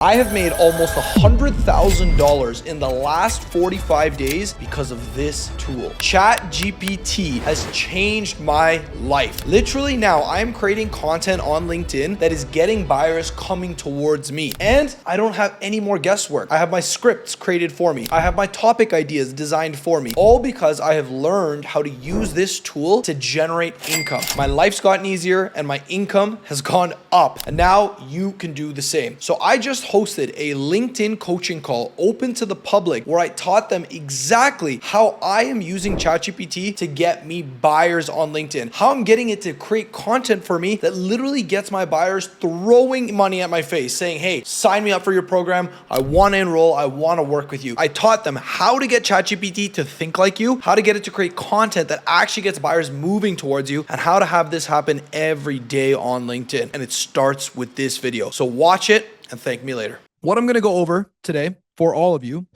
I have made almost $100,000 in the last 45 days because of this tool. ChatGPT has changed my life. Literally now, I am creating content on LinkedIn that is getting buyers coming towards me. And I don't have any more guesswork. I have my scripts created for me. I have my topic ideas designed for me. All because I have learned how to use this tool to generate income. My life's gotten easier and my income has gone up. And now you can do the same. So I just hosted a LinkedIn coaching call open to the public where I taught them exactly how I am using ChatGPT to get me buyers on LinkedIn, how I'm getting it to create content for me that literally gets my buyers throwing money at my face saying, hey, sign me up for your program. I want to enroll. I want to work with you. I taught them how to get ChatGPT to think like you, how to get it to create content that actually gets buyers moving towards you, and how to have this happen every day on LinkedIn. And it starts with this video. So watch it and thank me later. What I'm going to go over today for all of you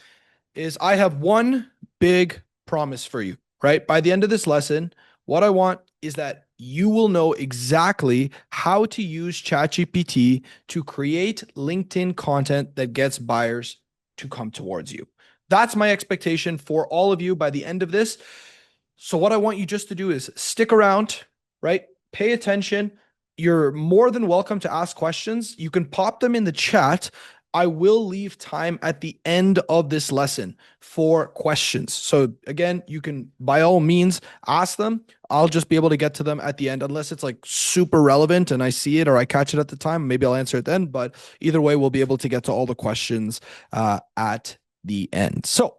is I have one big promise for you, right? By the end of this lesson, what I want is that you will know exactly how to use ChatGPT to create LinkedIn content that gets buyers to come towards you. That's my expectation for all of you by the end of this. So what I want you just to do is stick around, right? Pay attention. You're more than welcome to ask questions. You can pop them in the chat. I will leave time at the end of this lesson for questions. So again, you can by all means ask them. I'll just be able to get to them at the end unless it's like super relevant and I see it or I catch it at the time. Maybe I'll answer it then. But either way, we'll be able to get to all the questions at the end. So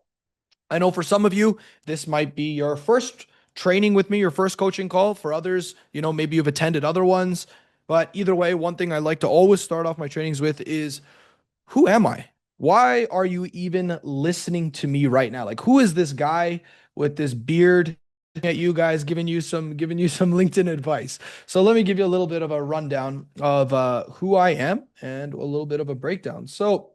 I know for some of you, this might be your first training with me, your first coaching call. For others, maybe you've attended other ones. But either way, one thing I like to always start off my trainings with is, who am I? Why are you even listening to me right now? Like, who is this guy with this beard at you guys giving you some LinkedIn advice? So let me give you a little bit of a rundown of who I am and a little bit of a breakdown. So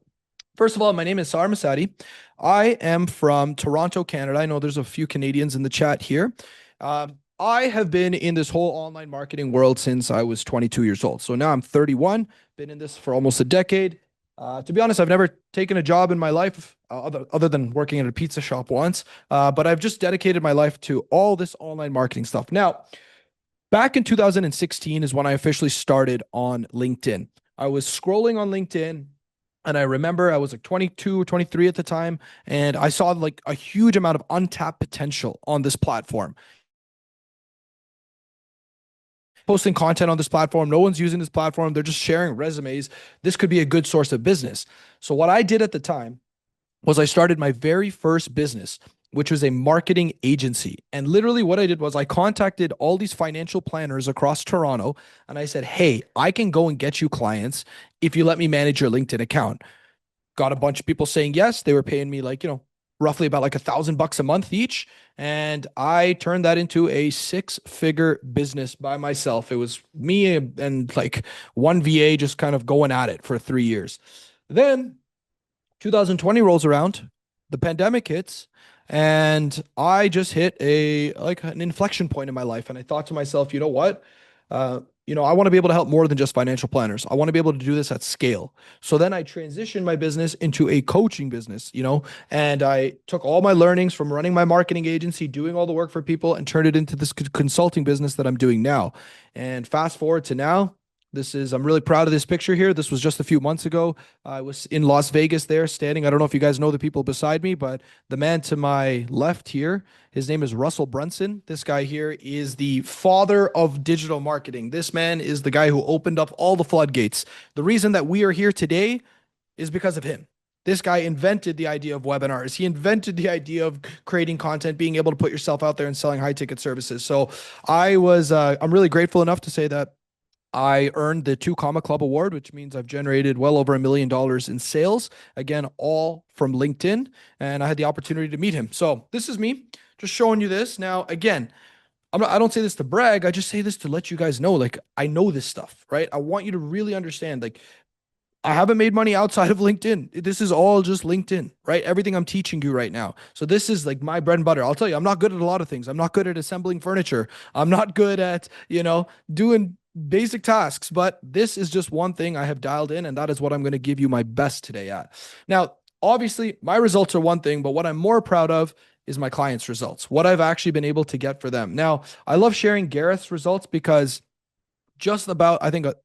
first of all, my name is Sarati. I am from Toronto, Canada. I know there's a few Canadians in the chat here. I have been in this whole online marketing world since I was 22 years old. So now I'm 31, been in this for almost a decade. To be honest, I've never taken a job in my life other than working at a pizza shop once, but I've just dedicated my life to all this online marketing stuff. Now, back in 2016 is when I officially started on LinkedIn. I was scrolling on LinkedIn, and I remember I was like 22 or 23 at the time, and I saw like a huge amount of untapped potential on this platform. Posting content on this platform. No one's using this platform. They're just sharing resumes. This could be a good source of business. So what I did at the time was I started my very first business, which was a marketing agency. And literally what I did was I contacted all these financial planners across Toronto, and I said, hey, I can go and get you clients if you let me manage your LinkedIn account. Got a bunch of people saying yes. They were paying me like, roughly about like $1,000 a month each. And I turned that into a 6-figure business by myself. It was me and like one VA just kind of going at it for 3 years. Then 2020 rolls around, the pandemic hits, and I just hit an inflection point in my life. And I thought to myself, you know what? I want to be able to help more than just financial planners. I want to be able to do this at scale. So then I transitioned my business into a coaching business, and I took all my learnings from running my marketing agency, doing all the work for people, and turned it into this consulting business that I'm doing now. And fast forward to now, I'm really proud of this picture here. This was just a few months ago. I was in Las Vegas there standing. I don't know if you guys know the people beside me, but the man to my left here, his name is Russell Brunson. This guy here is the father of digital marketing. This man is the guy who opened up all the floodgates. The reason that we are here today is because of him. This guy invented the idea of webinars. He invented the idea of creating content, being able to put yourself out there and selling high ticket services. So I'm really grateful enough to say that I earned the 2 Comma Club Award, which means I've generated well over $1 million in sales. Again, all from LinkedIn. And I had the opportunity to meet him. So this is me just showing you this. Now, again, I don't say this to brag. I just say this to let you guys know, like, I know this stuff, right? I want you to really understand, like, I haven't made money outside of LinkedIn. This is all just LinkedIn, right? Everything I'm teaching you right now. So this is like my bread and butter. I'll tell you, I'm not good at a lot of things. I'm not good at assembling furniture. I'm not good at, doing basic tasks, but this is just one thing I have dialed in, and that is what I'm going to give you my best today at. Now, obviously, my results are one thing, but what I'm more proud of is my clients' results, what I've actually been able to get for them. Now, I love sharing Garrett's results because just about, I think, a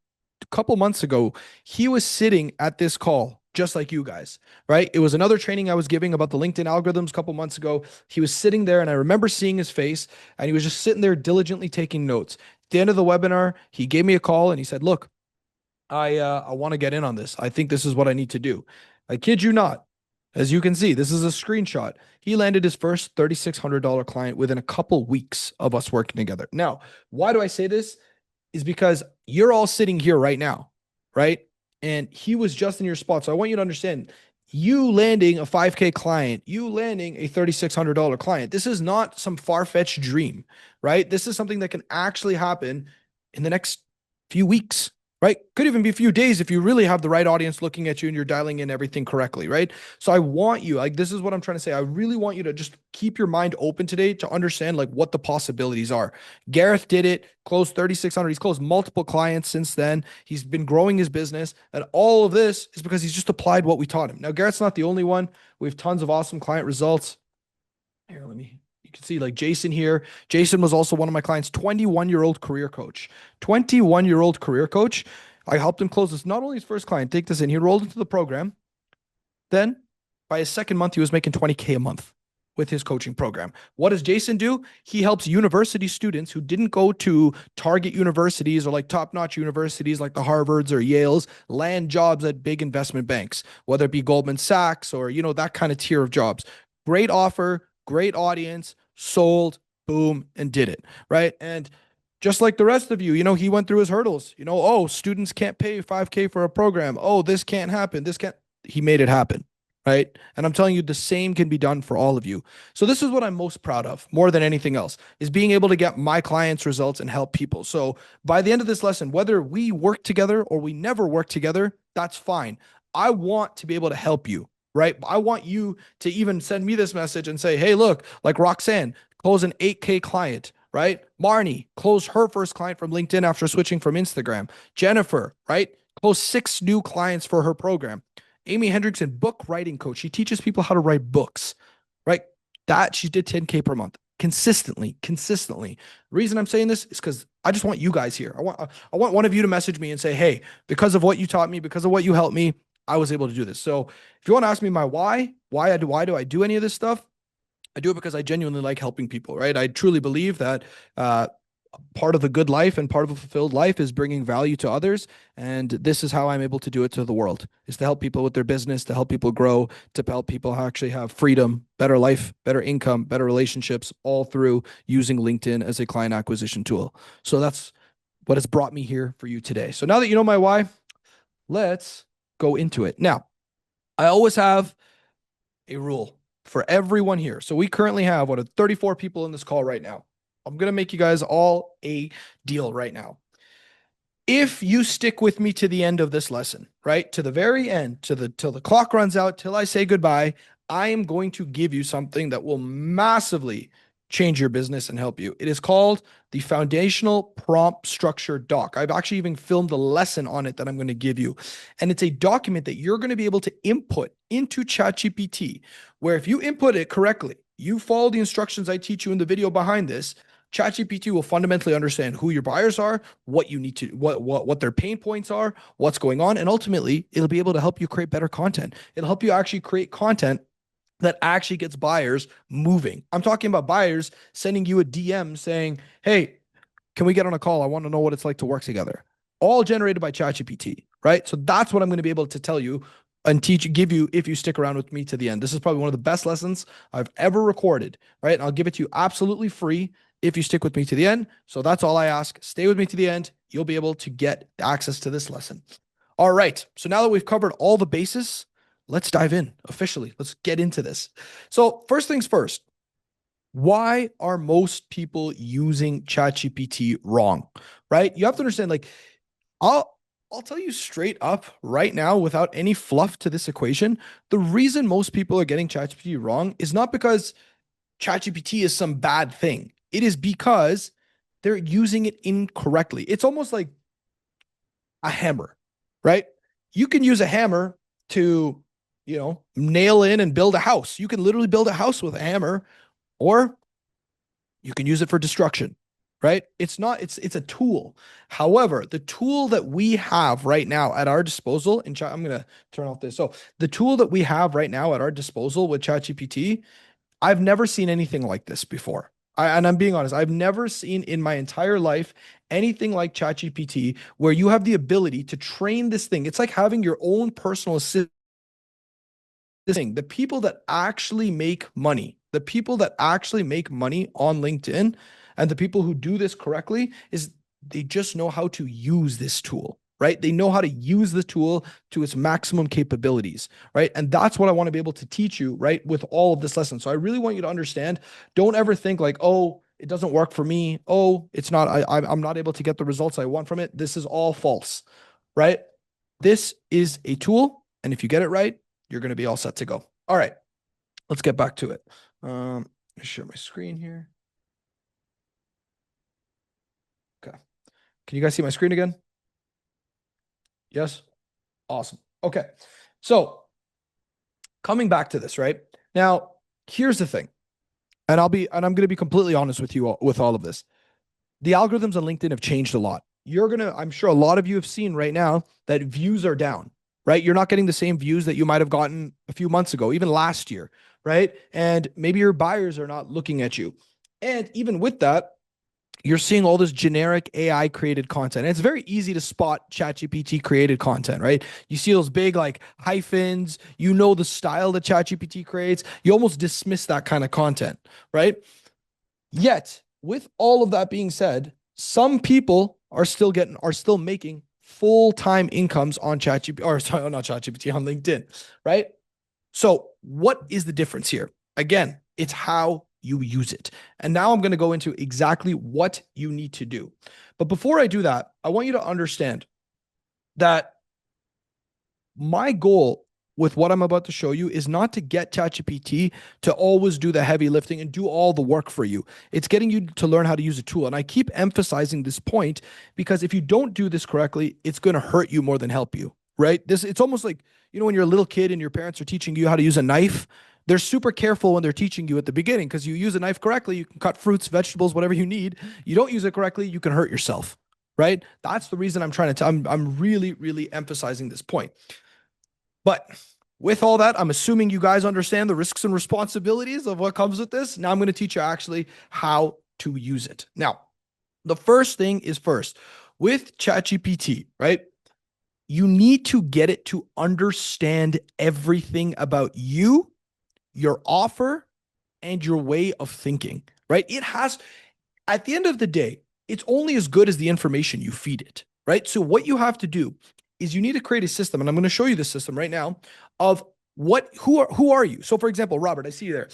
couple months ago, he was sitting at this call just like you guys, right? It was another training I was giving about the LinkedIn algorithms a couple months ago. He was sitting there and I remember seeing his face and he was just sitting there diligently taking notes. At the end of the webinar, he gave me a call and he said, "Look, I want to get in on this. I think this is what I need to do." I kid you not. As you can see, this is a screenshot. He landed his first $3,600 client within a couple weeks of us working together. Now, why do I say this? Is because you're all sitting here right now, right? And he was just in your spot. So I want you to understand, you landing a 5K client, you landing a $3,600 client, this is not some far-fetched dream, right? This is something that can actually happen in the next few weeks, right? Could even be a few days if you really have the right audience looking at you and you're dialing in everything correctly, right? So I want you, like, this is what I'm trying to say. I really want you to just keep your mind open today to understand like what the possibilities are. Gareth did it, closed 3,600. He's closed multiple clients since then. He's been growing his business. And all of this is because he's just applied what we taught him. Now, Garrett's not the only one. We have tons of awesome client results. Here, you can see like Jason here. Jason was also one of my clients, 21-year-old career coach. 21-year-old career coach. I helped him close this, not only his first client, take this in. He rolled into the program. Then by his second month, he was making 20K a month with his coaching program. What does Jason do? He helps university students who didn't go to target universities or like top-notch universities like the Harvards or Yales land jobs at big investment banks, whether it be Goldman Sachs or, that kind of tier of jobs. Great offer, great audience, sold, boom, and did it, right? And just like the rest of you, he went through his hurdles. Oh, students can't pay 5K for a program. Oh, this can't happen. This can't. He made it happen, right? And I'm telling you, the same can be done for all of you. So this is what I'm most proud of, more than anything else, is being able to get my clients' results and help people. So by the end of this lesson, whether we work together or we never work together, that's fine. I want to be able to help you, right? I want you to even send me this message and say, "Hey, look, like Roxanne, close an 8K client." Right? Marnie closed her first client from LinkedIn after switching from Instagram. Jennifer, right? Closed 6 new clients for her program. Amy Hendrickson, book writing coach. She teaches people how to write books, right? That she did 10K per month consistently. The reason I'm saying this is because I just want you guys here. I want one of you to message me and say, "Hey, because of what you taught me, because of what you helped me, I was able to do this." So if you want to ask me my why do I do any of this stuff? I do it because I genuinely like helping people, right? I truly believe that part of the good life and part of a fulfilled life is bringing value to others. And this is how I'm able to do it to the world, is to help people with their business, to help people grow, to help people actually have freedom, better life, better income, better relationships, all through using LinkedIn as a client acquisition tool. So that's what has brought me here for you today. So now that you know my why, let's go into it. Now, I always have a rule for everyone here. So we currently have 34 people in this call right now. I'm going to make you guys all a deal right now. If you stick with me to the end of this lesson, right? To the very end, till the clock runs out, till I say goodbye, I am going to give you something that will massively change your business and help you. It is called the Foundational Prompt Structure Doc. I've actually even filmed a lesson on it that I'm going to give you. And it's a document that you're going to be able to input into ChatGPT, where if you input it correctly, you follow the instructions I teach you in the video behind this, ChatGPT will fundamentally understand who your buyers are, what you need to, what their pain points are, what's going on, and ultimately it'll be able to help you create better content. It'll help you actually create content that actually gets buyers moving. I'm talking about buyers sending you a DM saying, "Hey, can we get on a call? I want to know what it's like to work together." All generated by ChatGPT, right? So that's what I'm going to be able to tell you and give you if you stick around with me to the end. This is probably one of the best lessons I've ever recorded, right? And I'll give it to you absolutely free if you stick with me to the end. So that's all I ask. Stay with me to the end. You'll be able to get access to this lesson. All right. So now that we've covered all the bases, let's dive in officially. Let's get into this. So first things first, why are most people using ChatGPT wrong, right? You have to understand, like, I'll tell you straight up right now without any fluff to this equation. The reason most people are getting ChatGPT wrong is not because ChatGPT is some bad thing. It is because they're using it incorrectly. It's almost like a hammer, right? You can use a hammer to, nail in and build a house. You can literally build a house with a hammer, or you can use it for destruction, right? It's a tool. However, the tool that we have right now at our disposal, and I'm going to turn off this. So the tool that we have right now at our disposal with ChatGPT, I've never seen anything like this before. And I'm being honest, I've never seen in my entire life anything like ChatGPT where you have the ability to train this thing. It's like having your own personal assistant. The people that actually make money, the people that actually make money on LinkedIn, and the people who do this correctly, is they just know how to use this tool, right? They know how to use the tool to its maximum capabilities, right? And that's what I want to be able to teach you, right, with all of this lesson. So I really want you to understand, don't ever think like, oh, it doesn't work for me. Oh, it's not, I'm not able to get the results I want from it. This is all false, right? This is a tool. And if you get it right, you're going to be all set to go. All right, let's get back to it. Share my screen here. Okay. Can you guys see my screen again? Yes? Awesome. Okay. So coming back to this, right? Now, here's the thing. And I'm going to be completely honest with you with all of this. The algorithms on LinkedIn have changed a lot. I'm sure a lot of you have seen right now that views are down, right? You're not getting the same views that you might have gotten a few months ago, even last year, right? And maybe your buyers are not looking at you. And even with that, you're seeing all this generic AI created content. And it's very easy to spot ChatGPT created content, right? You see those big like hyphens, the style that ChatGPT creates. You almost dismiss that kind of content, right? Yet, with all of that being said, some people are still making full-time incomes on ChatGPT, or sorry, not ChatGPT, on LinkedIn, right? So what is the difference here? Again, it's how you use it. And now I'm going to go into exactly what you need to do. But before I do that, I want you to understand that my goal with what I'm about to show you is not to get ChatGPT to always do the heavy lifting and do all the work for you. It's getting you to learn how to use a tool. And I keep emphasizing this point because if you don't do this correctly, it's going to hurt you more than help you, right? It's almost like, when you're a little kid and your parents are teaching you how to use a knife, they're super careful when they're teaching you at the beginning because you use a knife correctly, you can cut fruits, vegetables, whatever you need. You don't use it correctly, you can hurt yourself, right? That's the reason I'm really, really emphasizing this point. But with all that, I'm assuming you guys understand the risks and responsibilities of what comes with this. Now I'm going to teach you actually how to use it. Now, the first thing is first, with ChatGPT, right? You need to get it to understand everything about you, your offer, and your way of thinking, right? At the end of the day, it's only as good as the information you feed it, right? So what you have to do is you need to create a system, and I'm going to show you this system right now of who are you? So for example, Robert, I see you there.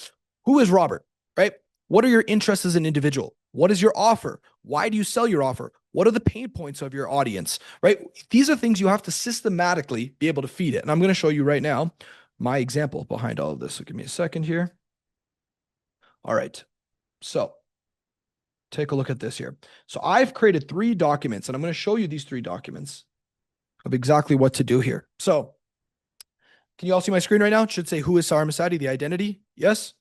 Who is Robert, right? What are your interests as an individual? What is your offer? Why do you sell your offer? What are the pain points of your audience, right? These are things you have to systematically be able to feed it. And I'm going to show you right now my example behind all of this. So give me a second here. All right. So take a look at this here. So I've created 3 documents, and I'm going to show you these 3 documents of exactly what to do here. So can you all see my screen right now? It should say, who is Sarah Masadi, the identity? Yes?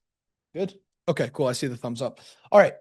Good. Okay, cool. I see the thumbs up. All right.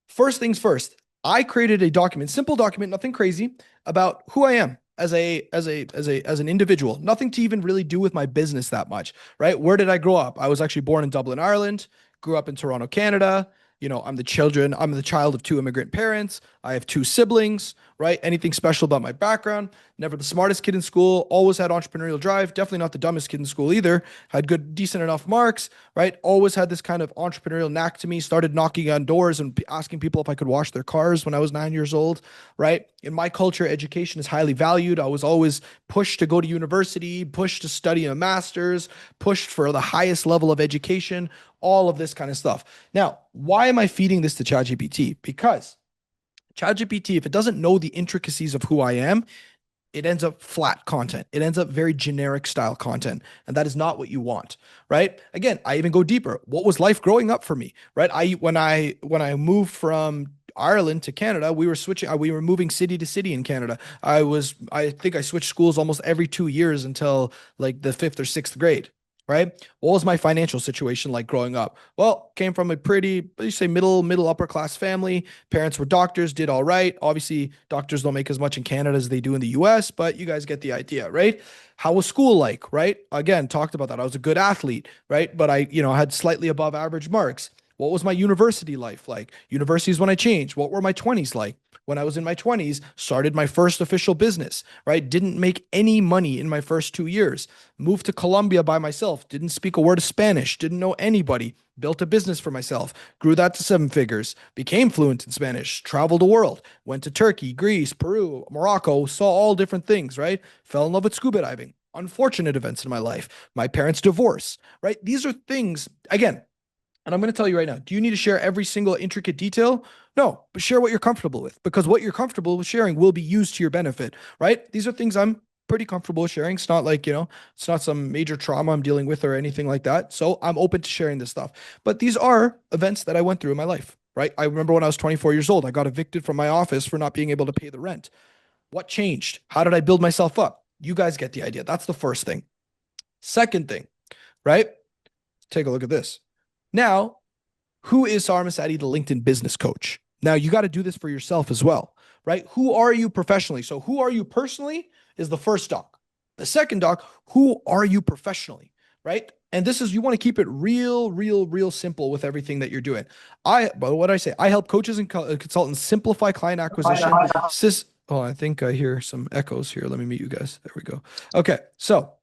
First things first, I created a document, simple document, nothing crazy, about who I am as an individual. Nothing to even really do with my business that much, right? Where did I grow up? I was actually born in Dublin, Ireland, grew up in Toronto, Canada. I'm the child of 2 immigrant parents. I have 2 siblings, right? Anything special about my background? Never the smartest kid in school, always had entrepreneurial drive, definitely not the dumbest kid in school either. Had decent enough marks, right? Always had this kind of entrepreneurial knack to me, started knocking on doors and asking people if I could wash their cars when I was 9 years old, right? In my culture, education is highly valued. I was always pushed to go to university, pushed to study a master's, pushed for the highest level of education, all of this kind of stuff. Now, why am I feeding this to ChatGPT? Because ChatGPT, if it doesn't know the intricacies of who I am, it ends up flat content. It ends up very generic style content. And that is not what you want, right? Again, I even go deeper. What was life growing up for me, right? When I moved from Ireland to Canada, we were switching, we were moving city to city in Canada. I think I switched schools almost every 2 years until like the fifth or sixth grade, right? What was my financial situation like growing up? Well, came from a pretty, you say middle upper class family. Parents were doctors, did all right. Obviously, doctors don't make as much in Canada as they do in the US, but you guys get the idea, right? How was school like, right? Again, talked about that. I was a good athlete, right? But I had slightly above average marks. What was my university life like? Universities when I changed. What were my 20s like? When I was in my 20s, started my first official business, right? Didn't make any money in my first 2 years. Moved to Colombia by myself, didn't speak a word of Spanish, didn't know anybody, built a business for myself, grew that to seven figures, became fluent in Spanish, traveled the world, went to Turkey, Greece, Peru, Morocco, saw all different things, right? Fell in love with scuba diving. Unfortunate events in my life, my parents' divorce, right? These are things, again, and I'm going to tell you right now, do you need to share every single intricate detail? No, but share what you're comfortable with because what you're comfortable with sharing will be used to your benefit, right? These are things I'm pretty comfortable with sharing. It's not like, it's not some major trauma I'm dealing with or anything like that. So I'm open to sharing this stuff. But these are events that I went through in my life, right? I remember when I was 24 years old, I got evicted from my office for not being able to pay the rent. What changed? How did I build myself up? You guys get the idea. That's the first thing. Second thing, right? Take a look at this. Now, who is Sarmasati, the LinkedIn business coach? Now, you got to do this for yourself as well, right? Who are you professionally? So, who are you personally is the first doc. The second doc, who are you professionally, right? And this is, you want to keep it real simple with everything that you're doing. But what I say, I help coaches and consultants simplify client acquisition. I think I hear some echoes here. Let me mute you guys. There we go. Okay. So,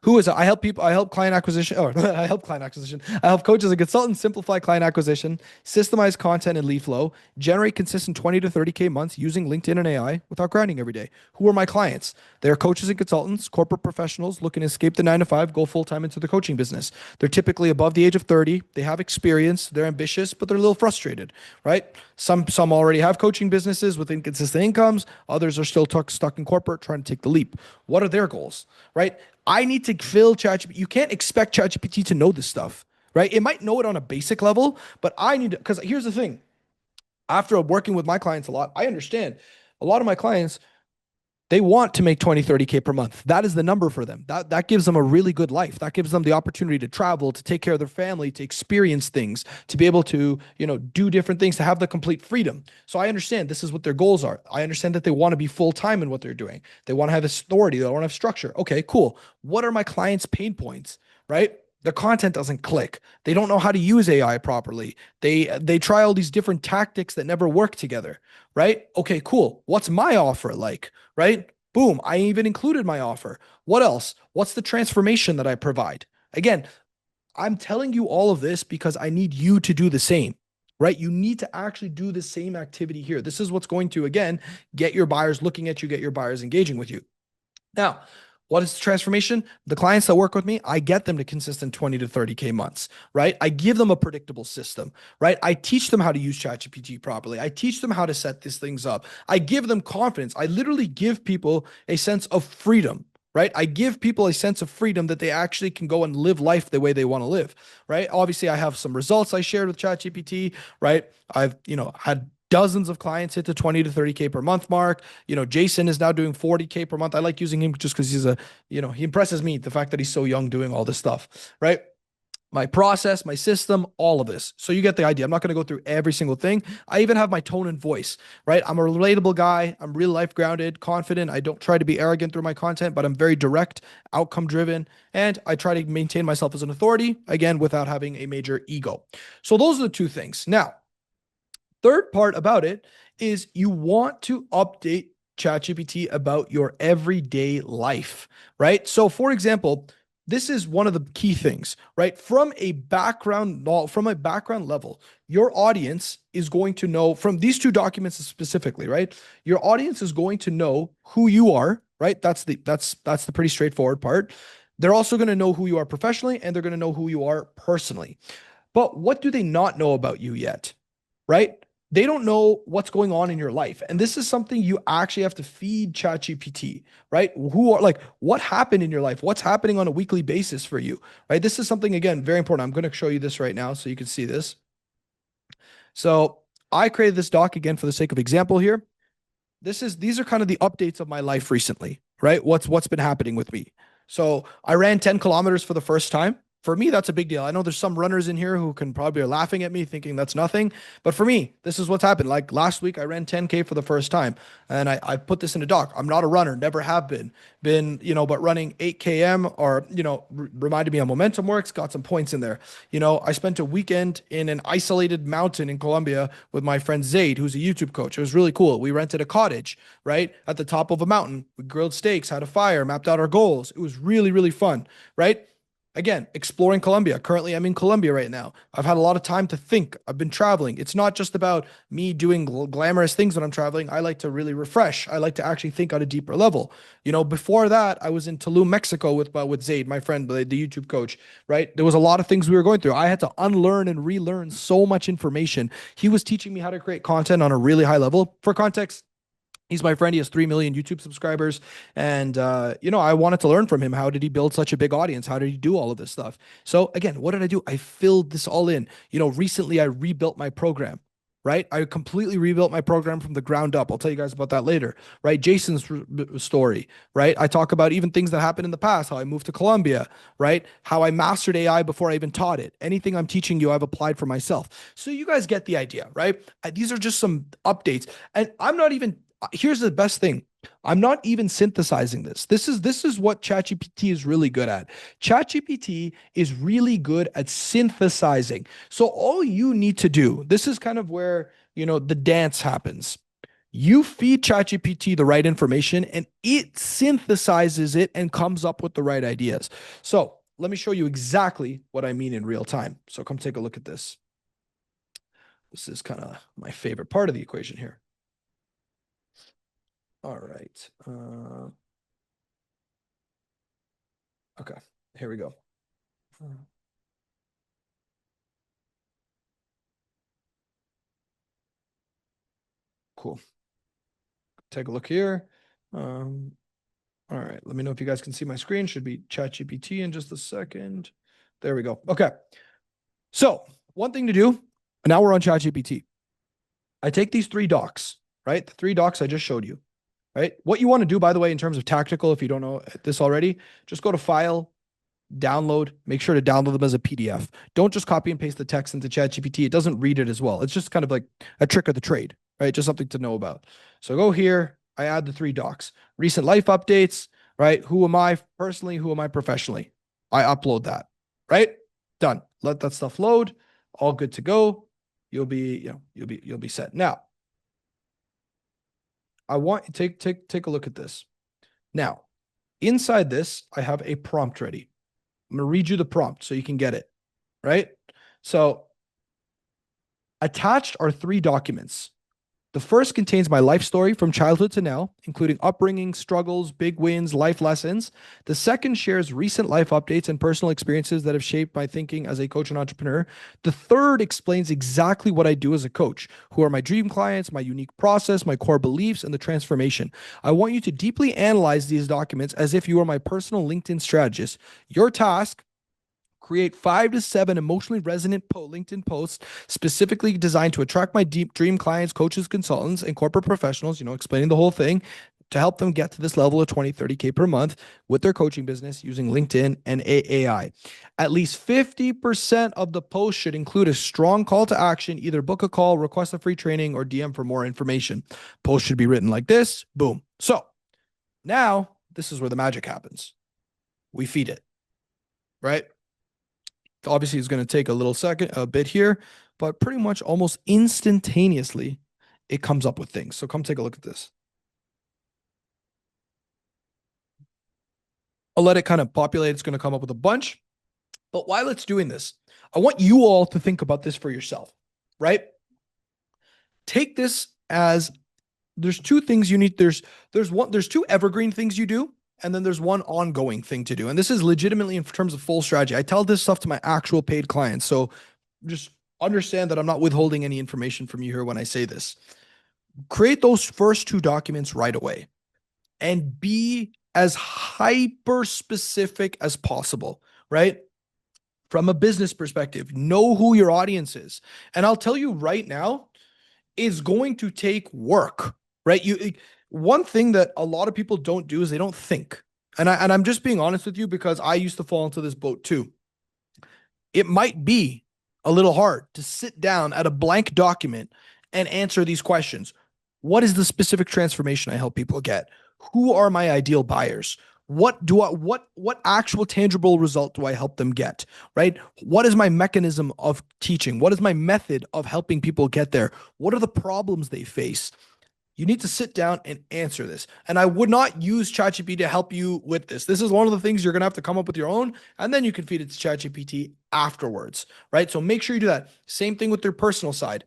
who is it? I help people. I help client acquisition. Or I help client acquisition. I help coaches and consultants simplify client acquisition, systemize content and lead flow, generate consistent 20 to 30K months using LinkedIn and AI without grinding every day. Who are my clients? They're coaches and consultants, corporate professionals looking to escape the 9 to 5, go full time into the coaching business. They're typically above the age of 30. They have experience. They're ambitious, but they're a little frustrated, right? Some already have coaching businesses with inconsistent incomes. Others are still stuck in corporate trying to take the leap. What are their goals, right? I need to fill ChatGPT. You can't expect ChatGPT to know this stuff, right? It might know it on a basic level, but I need to, because here's the thing. After working with my clients a lot, I understand a lot of my clients, they want to make 20, 30K per month. That is the number for them. That gives them a really good life. That gives them the opportunity to travel, to take care of their family, to experience things, to be able to, do different things, to have the complete freedom. So I understand this is what their goals are. I understand that they want to be full-time in what they're doing. They want to have authority. They want to have structure. Okay, cool. What are my clients' pain points, right? Their content doesn't click. They don't know how to use AI properly. They try all these different tactics that never work together, right? Okay, cool. What's my offer like, right? Boom, I even included my offer. What else? What's the transformation that I provide? Again, I'm telling you all of this because I need you to do the same, right? You need to actually do the same activity here. This is what's going to, again, get your buyers looking at you, get your buyers engaging with you. Now, what is the transformation? The clients that work with me, I get them to consistent 20 to 30K months, right? I give them a predictable system, right? I teach them how to use ChatGPT properly. I teach them how to set these things up. I give them confidence. I literally give people a sense of freedom, right? I give people a sense of freedom that they actually can go and live life the way they want to live, right? Obviously, I have some results I shared with ChatGPT, right? I've, had dozens of clients hit the 20 to 30K per month mark. Jason is now doing 40K per month. I like using him just because he impresses me, the fact that he's so young doing all this stuff, right? My process, my system, all of this. So you get the idea. I'm not going to go through every single thing. I even have my tone and voice, right? I'm a relatable guy. I'm real life grounded, confident. I don't try to be arrogant through my content, but I'm very direct, outcome driven, and I try to maintain myself as an authority, again, without having a major ego. So those are the two things. Now, third part about it is you want to update ChatGPT about your everyday life, right? So for example, this is one of the key things, right? From a background level, your audience is going to know from these two documents specifically, right? Your audience is going to know who you are, right? That's the pretty straightforward part. They're also going to know who you are professionally, and they're going to know who you are personally. But what do they not know about you yet, right? They don't know what's going on in your life. And this is something you actually have to feed ChatGPT, right? What happened in your life? What's happening on a weekly basis for you, right? This is something, again, very important. I'm going to show you this right now so you can see this. So I created this doc again for the sake of example here. These are kind of the updates of my life recently, right? What's been happening with me. So I ran 10 kilometers for the first time. For me, that's a big deal. I know there's some runners in here who can probably are laughing at me thinking that's nothing. But for me, this is what's happened. Like last week, I ran 10K for the first time. And I put this in a doc. I'm not a runner, never have been, but running 8 km or, reminded me of momentum works, got some points in there. I spent a weekend in an isolated mountain in Colombia with my friend Zaid, who's a YouTube coach. It was really cool. We rented a cottage, right, at the top of a mountain. We grilled steaks, had a fire, mapped out our goals. It was really, really fun, right? Again, exploring Colombia. Currently, I'm in Colombia right now. I've had a lot of time to think. I've been traveling. It's not just about me doing glamorous things when I'm traveling. I like to really refresh. I like to actually think on a deeper level. Before that, I was in Tulum, Mexico with Zaid, my friend, the YouTube coach, right? There was a lot of things we were going through. I had to unlearn and relearn so much information. He was teaching me how to create content on a really high level. For context, he's my friend. He has 3 million YouTube subscribers. And, I wanted to learn from him. How did he build such a big audience? How did he do all of this stuff? So again, what did I do? I filled this all in. Recently I rebuilt my program, right? I completely rebuilt my program from the ground up. I'll tell you guys about that later, right? Jason's story, right? I talk about even things that happened in the past, how I moved to Colombia, right? How I mastered AI before I even taught it. Anything I'm teaching you, I've applied for myself. So you guys get the idea, right? These are just some updates. And I'm not even here's the best thing. I'm not even synthesizing this. This is what ChatGPT is really good at. ChatGPT is really good at synthesizing. So all you need to do, this is kind of where, the dance happens. You feed ChatGPT the right information and it synthesizes it and comes up with the right ideas. So let me show you exactly what I mean in real time. So come take a look at this. This is kind of my favorite part of the equation here. All right. Okay, here we go. Cool. Take a look here. All right, let me know if you guys can see my screen. Should be ChatGPT in just a second. There we go. Okay. So one thing to do, now we're on ChatGPT. I take these 3 docs, right? The 3 docs I just showed you, right? What you want to do, by the way, in terms of tactical, if you don't know this already, just go to File, download, make sure to download them as a PDF. Don't just copy and paste the text into ChatGPT. It doesn't read it as well. It's just kind of like a trick of the trade, right? Just something to know about. So go here, I add the 3 docs. Recent life updates, right? Who am I personally? Who am I professionally? I upload that, right? Done. Let that stuff load. All good to go. You'll be set. Now, I want take a look at this. Now, inside this, I have a prompt ready. I'm going to read you the prompt so you can get it, right? So attached are 3 documents. The first contains my life story from childhood to now, including upbringing, struggles, big wins, life lessons. The second shares recent life updates and personal experiences that have shaped my thinking as a coach and entrepreneur. The third explains exactly what I do as a coach, who are my dream clients, my unique process, my core beliefs, and the transformation. I want you to deeply analyze these documents as if you are my personal LinkedIn strategist. Your task: create 5 to 7 emotionally resonant LinkedIn posts specifically designed to attract my deep dream clients, coaches, consultants, and corporate professionals, explaining the whole thing to help them get to this level of 20, 30K per month with their coaching business using LinkedIn and AI. At least 50% of the post should include a strong call to action, either book a call, request a free training, or DM for more information. Post should be written like this. Boom. So now this is where the magic happens. We feed it, right? Obviously, it's going to take a bit here, but pretty much almost instantaneously, it comes up with things. So come take a look at this. I'll let it kind of populate. It's going to come up with a bunch. But while it's doing this, I want you all to think about this for yourself, right? Take this as there's 2 things you need. There's 2 evergreen things you do, and then there's 1 ongoing thing to do. And this is legitimately in terms of full strategy. I tell this stuff to my actual paid clients. So just understand that I'm not withholding any information from you here when I say this. Create those first 2 documents right away and be as hyper specific as possible, right? From a business perspective, know who your audience is. And I'll tell you right now, is going to take work, right? One thing that a lot of people don't do is they don't think. And I'm just being honest with you because I used to fall into this boat too. It might be a little hard to sit down at a blank document and answer these questions. What is the specific transformation I help people get? Who are my ideal buyers? What actual tangible result do I help them get? Right? What is my mechanism of teaching? What is my method of helping people get there? What are the problems they face? You need to sit down and answer this. And I would not use ChatGPT to help you with this. This is one of the things you're going to have to come up with your own, and then you can feed it to ChatGPT afterwards, right? So make sure you do that. Same thing with your personal side.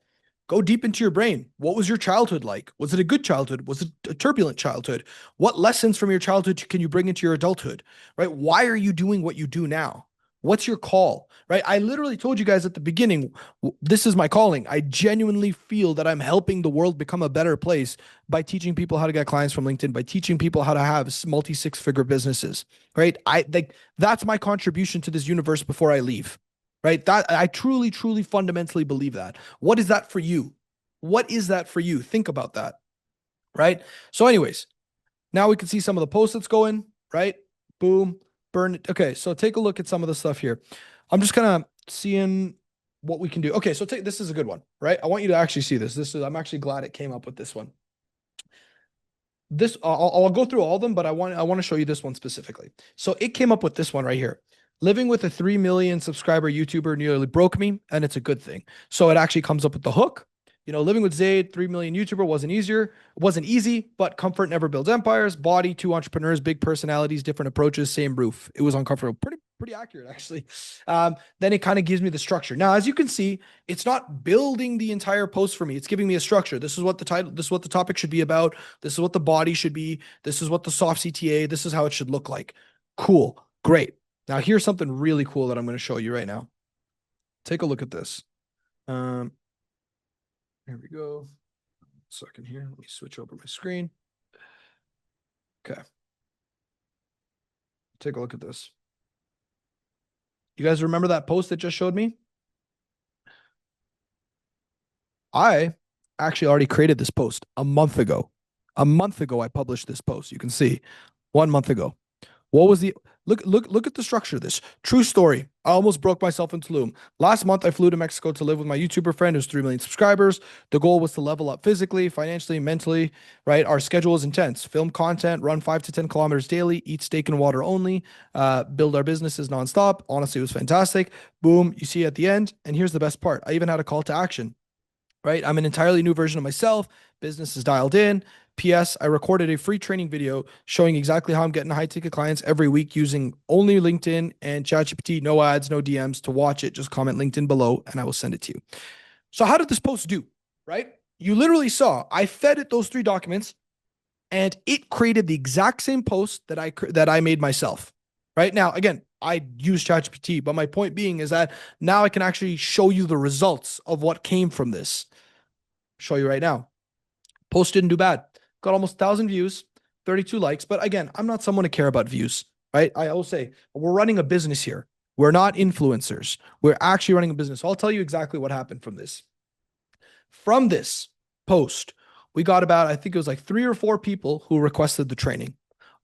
Go deep into your brain. What was your childhood like? Was it a good childhood? Was it a turbulent childhood? What lessons from your childhood can you bring into your adulthood, right? Why are you doing what you do now? What's your call, right? I literally told you guys at the beginning, this is my calling. I genuinely feel that I'm helping the world become a better place by teaching people how to get clients from LinkedIn, by teaching people how to have multi six-figure businesses, right? That's my contribution to this universe before I leave, right? That I truly, truly fundamentally believe that. What is that for you? What is that for you? Think about that, right? So anyways, now we can see some of the posts that's going, right? Boom, burn it. Okay, so take a look at some of the stuff here. I'm just kind of seeing what we can do. Okay, so this is a good one, right? I want you to actually see this. I'm actually glad it came up with this one. I'll go through all of them, but I want to show you this one specifically. So it came up with this one right here. Living with a 3 million subscriber YouTuber nearly broke me, and it's a good thing. So it actually comes up with the hook. Living with Zaid, 3 million YouTuber wasn't easy, but comfort never builds empires. Body, two entrepreneurs, big personalities, different approaches, same roof. It was uncomfortable. Pretty accurate, actually. Then it kind of gives me the structure. Now, as you can see, it's not building the entire post for me. It's giving me a structure. This is what the title, this is what the topic should be about. This is what the body should be. This is what the soft CTA, this is how it should look like. Cool. Great. Now, here's something really cool that I'm going to show you right now. Take a look at this. Here we go. Second here. Let me switch over my screen. Okay. Take a look at this. You guys remember that post that just showed me? I actually already created this post a month ago. A month ago, I published this post. You can see 1 month ago. What was the look at the structure of this? True story. I almost broke myself in Tulum. Last month, I flew to Mexico to live with my YouTuber friend who's 3 million subscribers. The goal was to level up physically, financially, mentally, right? Our schedule is intense. Film content, run 5 to 10 kilometers daily, eat steak and water only, build our businesses nonstop. Honestly, it was fantastic. Boom, you see at the end. And here's the best part. I even had a call to action, right? I'm an entirely new version of myself. Business is dialed in. PS, I recorded a free training video showing exactly how I'm getting high ticket clients every week using only LinkedIn and ChatGPT, no ads, no DMs. To watch it, just comment LinkedIn below and I will send it to you. So how did this post do, right? You literally saw, I fed it those 3 documents and it created the exact same post that I made myself, right? Now, again, I use ChatGPT, but my point being is that now I can actually show you the results of what came from this. Show you right now. Post didn't do bad. Got almost 1,000 views, 32 likes. But again, I'm not someone to care about views, right? I always say we're running a business here. We're not influencers. We're actually running a business. So I'll tell you exactly what happened from this. From this post, we got about, I think it was like 3 or 4 people who requested the training.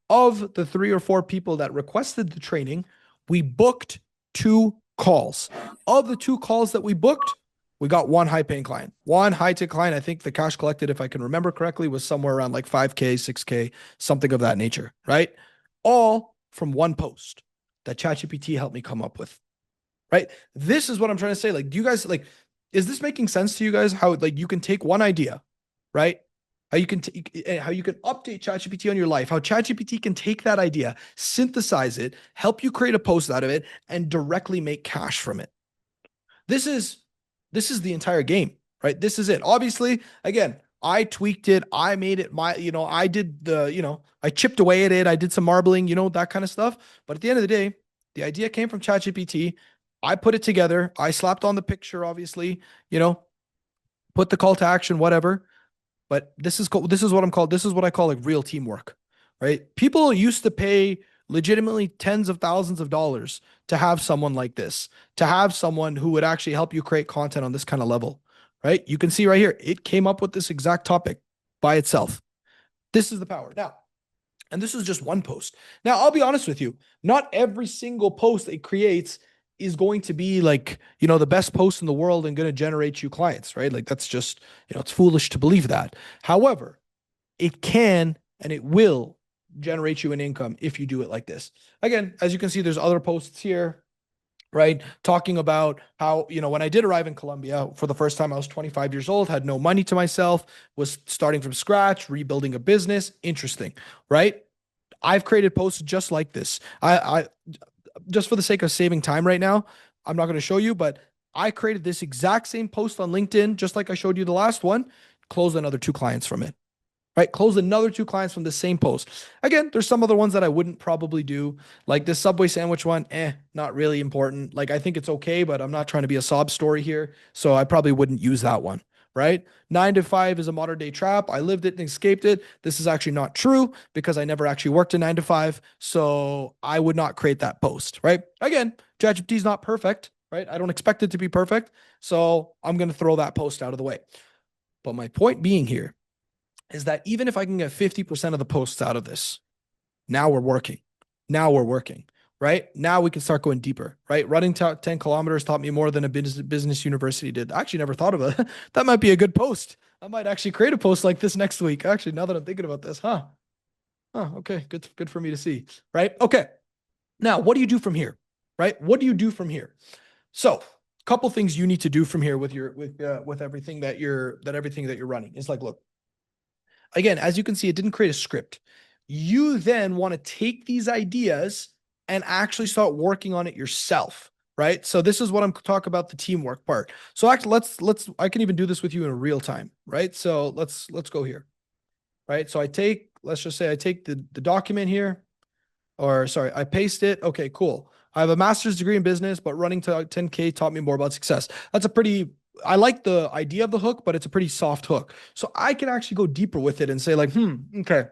Of the 3 or 4 people that requested the training, we booked 2 calls. Of the 2 calls that we booked, we got 1 high-paying client. 1 high-ticket client. I think the cash collected, if I can remember correctly, was somewhere around like 5K, 6K, something of that nature, right? All from 1 post that ChatGPT helped me come up with, right? This is what I'm trying to say. Like, do you guys, like, is this making sense to you guys? How, like, you can take one idea, right? How you can update ChatGPT on your life, how ChatGPT can take that idea, synthesize it, help you create a post out of it, and directly make cash from it. This is the entire game, right? This is it. Obviously, again, I tweaked it. I made it I did I chipped away at it. I did some marbling, that kind of stuff. But at the end of the day, the idea came from ChatGPT. I put it together. I slapped on the picture, obviously, put the call to action, whatever. But this is what I call like real teamwork, right? People used to pay legitimately tens of thousands of dollars to have someone like this, to have someone who would actually help you create content on this kind of level, right? You can see right here, it came up with this exact topic by itself. This is the power. Now, and this is just one post. Now, I'll be honest with you, not every single post it creates is going to be like, the best post in the world and going to generate you clients, right? Like that's just, it's foolish to believe that. However, it can and it will generate you an income if you do it like this. Again, as you can see, there's other posts here, right? Talking about how, when I did arrive in Colombia for the first time, I was 25 years old, had no money to myself, was starting from scratch, rebuilding a business. Interesting, right? I've created posts just like this. I just for the sake of saving time right now, I'm not going to show you, but I created this exact same post on LinkedIn, just like I showed you the last one, closed another 2 clients from it, right? Close another 2 clients from the same post. Again, there's some other ones that I wouldn't probably do, like this Subway sandwich one. Not really important. Like I think it's okay, but I'm not trying to be a sob story here, so I probably wouldn't use that one, right? 9 to 5 is a modern day trap. I lived it and escaped it. This is actually not true because I never actually worked a 9 to 5, so I would not create that post, right? Again, ChatGPT is not perfect, right? I don't expect it to be perfect, so I'm going to throw that post out of the way. But my point being here is that even if I can get 50% of the posts out of this, now we're working. Now we're working, right? Now we can start going deeper, right? Running 10 kilometers taught me more than a business university did. I actually never thought of it. That might be a good post. I might actually create a post like this next week. Actually, now that I'm thinking about this, okay, good for me to see, right? Okay. Now, what do you do from here, right? What do you do from here? So, a couple things you need to do from here with everything that you're running. It's like, look, again, as you can see, it didn't create a script. You then want to take these ideas and actually start working on it yourself, right? So this is what I'm talking about, the teamwork part. So actually, I can even do this with you in real time, right? So let's go here, right? So let's just say I take the document here, or sorry, I paste it. Okay, cool. I have a master's degree in business, but running to 10K taught me more about success. I like the idea of the hook, but it's a pretty soft hook. So I can actually go deeper with it and say like, okay,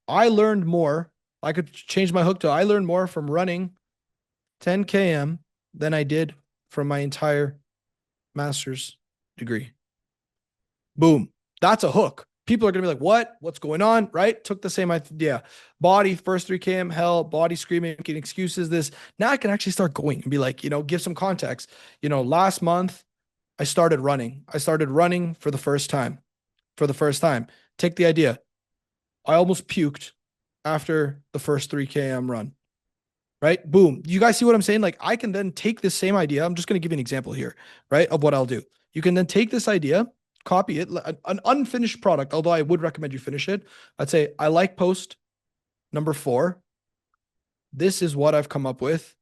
I learned more. I could change my hook to I learned more from running 10 km than I did from my entire master's degree. Boom. That's a hook. People are going to be like, what? What's going on? Right? Took the same idea. Body, first 3 km, hell, body screaming, making excuses, this. Now I can actually start going and be like, give some context. Last month, I started running. I started running for the first time. Take the idea. I almost puked after the first 3 km run. Right? Boom. You guys see what I'm saying? Like I can then take this same idea. I'm just going to give you an example here, right? Of what I'll do. You can then take this idea, copy it, an unfinished product, although I would recommend you finish it. I'd say, I like post number 4. This is what I've come up with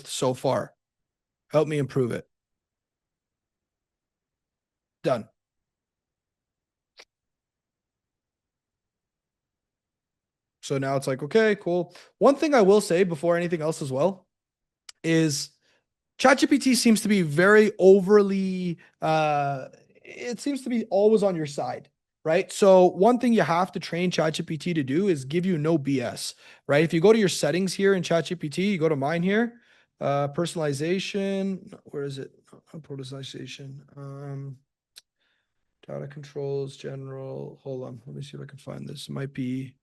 so far. Help me improve it. Done. So now it's like, okay, cool. One thing I will say before anything else as well is ChatGPT seems to be very overly, it seems to be always on your side, right? So one thing you have to train ChatGPT to do is give you no BS, right? If you go to your settings here in ChatGPT, you go to mine here, personalization, where is it? Personalization, data controls, general, hold on, let me see if I can find this. It might be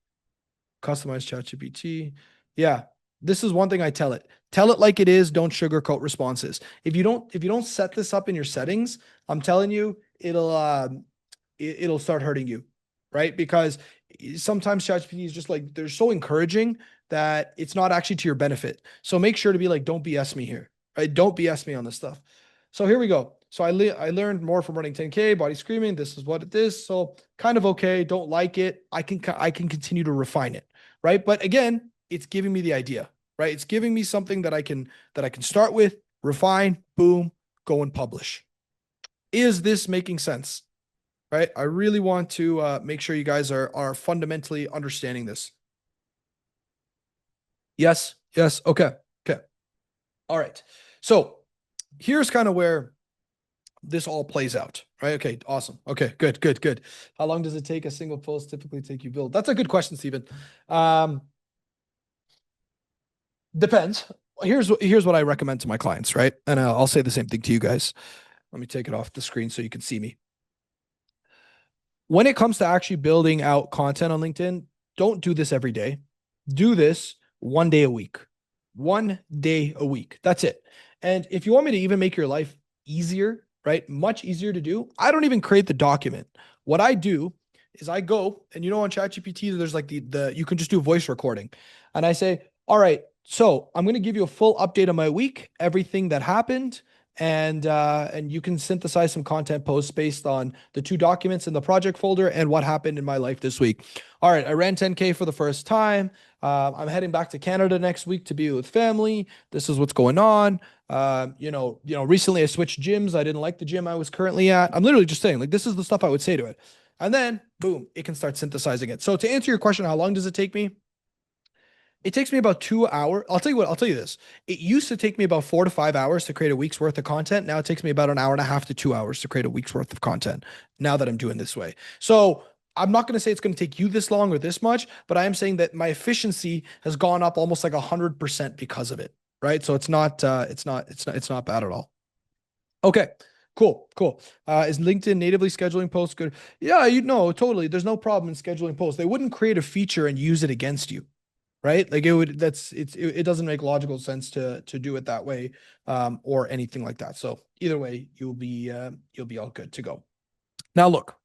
customize ChatGPT. Yeah, this is one thing I tell it. Tell it like it is. Don't sugarcoat responses. If you don't set this up in your settings, I'm telling you, it'll start hurting you, right? Because sometimes ChatGPT is just like they're so encouraging that it's not actually to your benefit. So make sure to be like, don't BS me here, right? Don't BS me on this stuff. So here we go. So I learned more from running 10K, body screaming. This is what it is. So kind of okay. Don't like it. I can continue to refine it, right? But again, it's giving me the idea, right? It's giving me something that I can start with, refine, boom, go and publish. Is this making sense? Right? I really want to make sure you guys are fundamentally understanding this. Yes. Okay. All right. So here's kind of where this all plays out, right? Okay, awesome. Okay, good. How long does it take a single post typically take you build? That's a good question, Stephen. Depends. Here's what I recommend to my clients, right? And I'll say the same thing to you guys. Let me take it off the screen so you can see me. When it comes to actually building out content on LinkedIn, don't do this every day. Do this 1 day a week. 1 day a week. That's it. And if you want me to even make your life easier, right? Much easier to do, I don't even create the document. What I do is I go and on ChatGPT, there's like the you can just do voice recording. And I say, all right, so I'm going to give you a full update on my week, everything that happened, and you can synthesize some content posts based on the 2 documents in the project folder and what happened in my life this week. All right, I ran 10K for the first time. I'm heading back to Canada next week to be with family. This is what's going on. Recently I switched gyms. I didn't like the gym I was currently at. I'm literally just saying, like, this is the stuff I would say to it. And then boom, it can start synthesizing it. So to answer your question, how long does it take me? It takes me about 2 hours. I'll tell you what, I'll tell you this. It used to take me about 4 to 5 hours to create a week's worth of content. Now it takes me about an hour and a half to 2 hours to create a week's worth of content now that I'm doing this way. So I'm not going to say it's going to take you this long or this much, but I am saying that my efficiency has gone up almost like 100% because of it. Right. So it's not bad at all. Okay. Cool. Is LinkedIn natively scheduling posts good? Yeah, totally. There's no problem in scheduling posts. They wouldn't create a feature and use it against you. Right? Like it doesn't make logical sense to do it that way, or anything like that. So either way, you'll be all good to go. Now, look,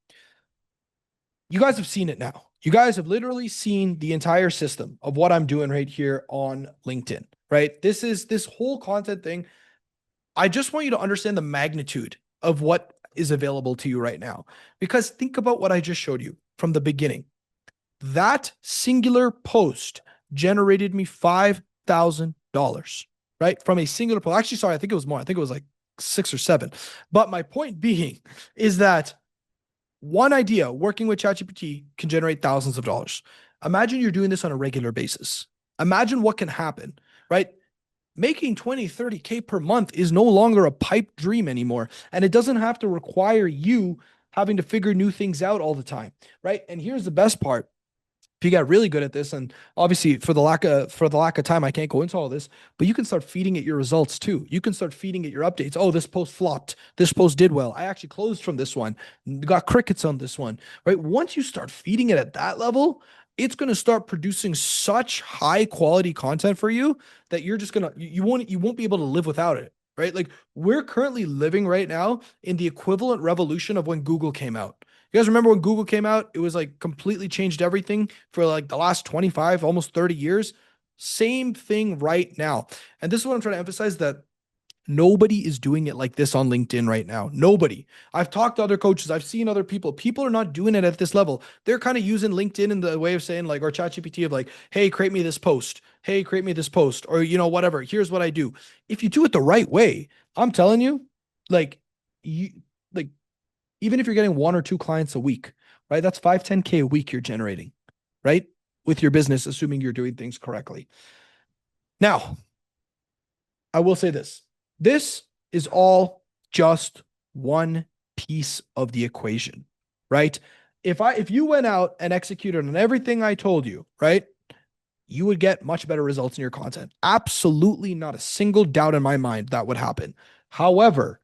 you guys have seen it now. You guys have literally seen the entire system of what I'm doing right here on LinkedIn, right? This whole content thing. I just want you to understand the magnitude of what is available to you right now, because think about what I just showed you from the beginning. That singular post generated me $5,000, right? From a singular post. Actually, sorry, I think it was more. I think it was like 6 or 7. But my point being is that one idea working with ChatGPT can generate thousands of dollars. Imagine you're doing this on a regular basis. Imagine what can happen, right? Making 20, 30K per month is no longer a pipe dream anymore. And it doesn't have to require you having to figure new things out all the time, right? And here's the best part. If you get really good at this, and obviously for the lack of time, I can't go into all this, but you can start feeding it your results too. You can start feeding it your updates. Oh, this post flopped. This post did well. I actually closed from this one. Got crickets on this one, right? Once you start feeding it at that level, it's going to start producing such high quality content for you that you're just you won't be able to live without it, right? Like, we're currently living right now in the equivalent revolution of when Google came out. You guys remember when Google came out? It was like completely changed everything for like the last 25, almost 30 years. Same thing right now. And this is what I'm trying to emphasize, that nobody is doing it like this on LinkedIn right now. Nobody. I've talked to other coaches. I've seen other people. People are not doing it at this level. They're kind of using LinkedIn in the way of saying, like, or ChatGPT of like, hey, create me this post. Hey, create me this post. Or, whatever. Here's what I do. If you do it the right way, I'm telling you, like, even if you're getting 1 or 2 clients a week, right? That's 5, 10K a week you're generating, right? With your business, assuming you're doing things correctly. Now, I will say this. This is all just one piece of the equation, right? If you went out and executed on everything I told you, right, you would get much better results in your content. Absolutely not a single doubt in my mind that would happen. However,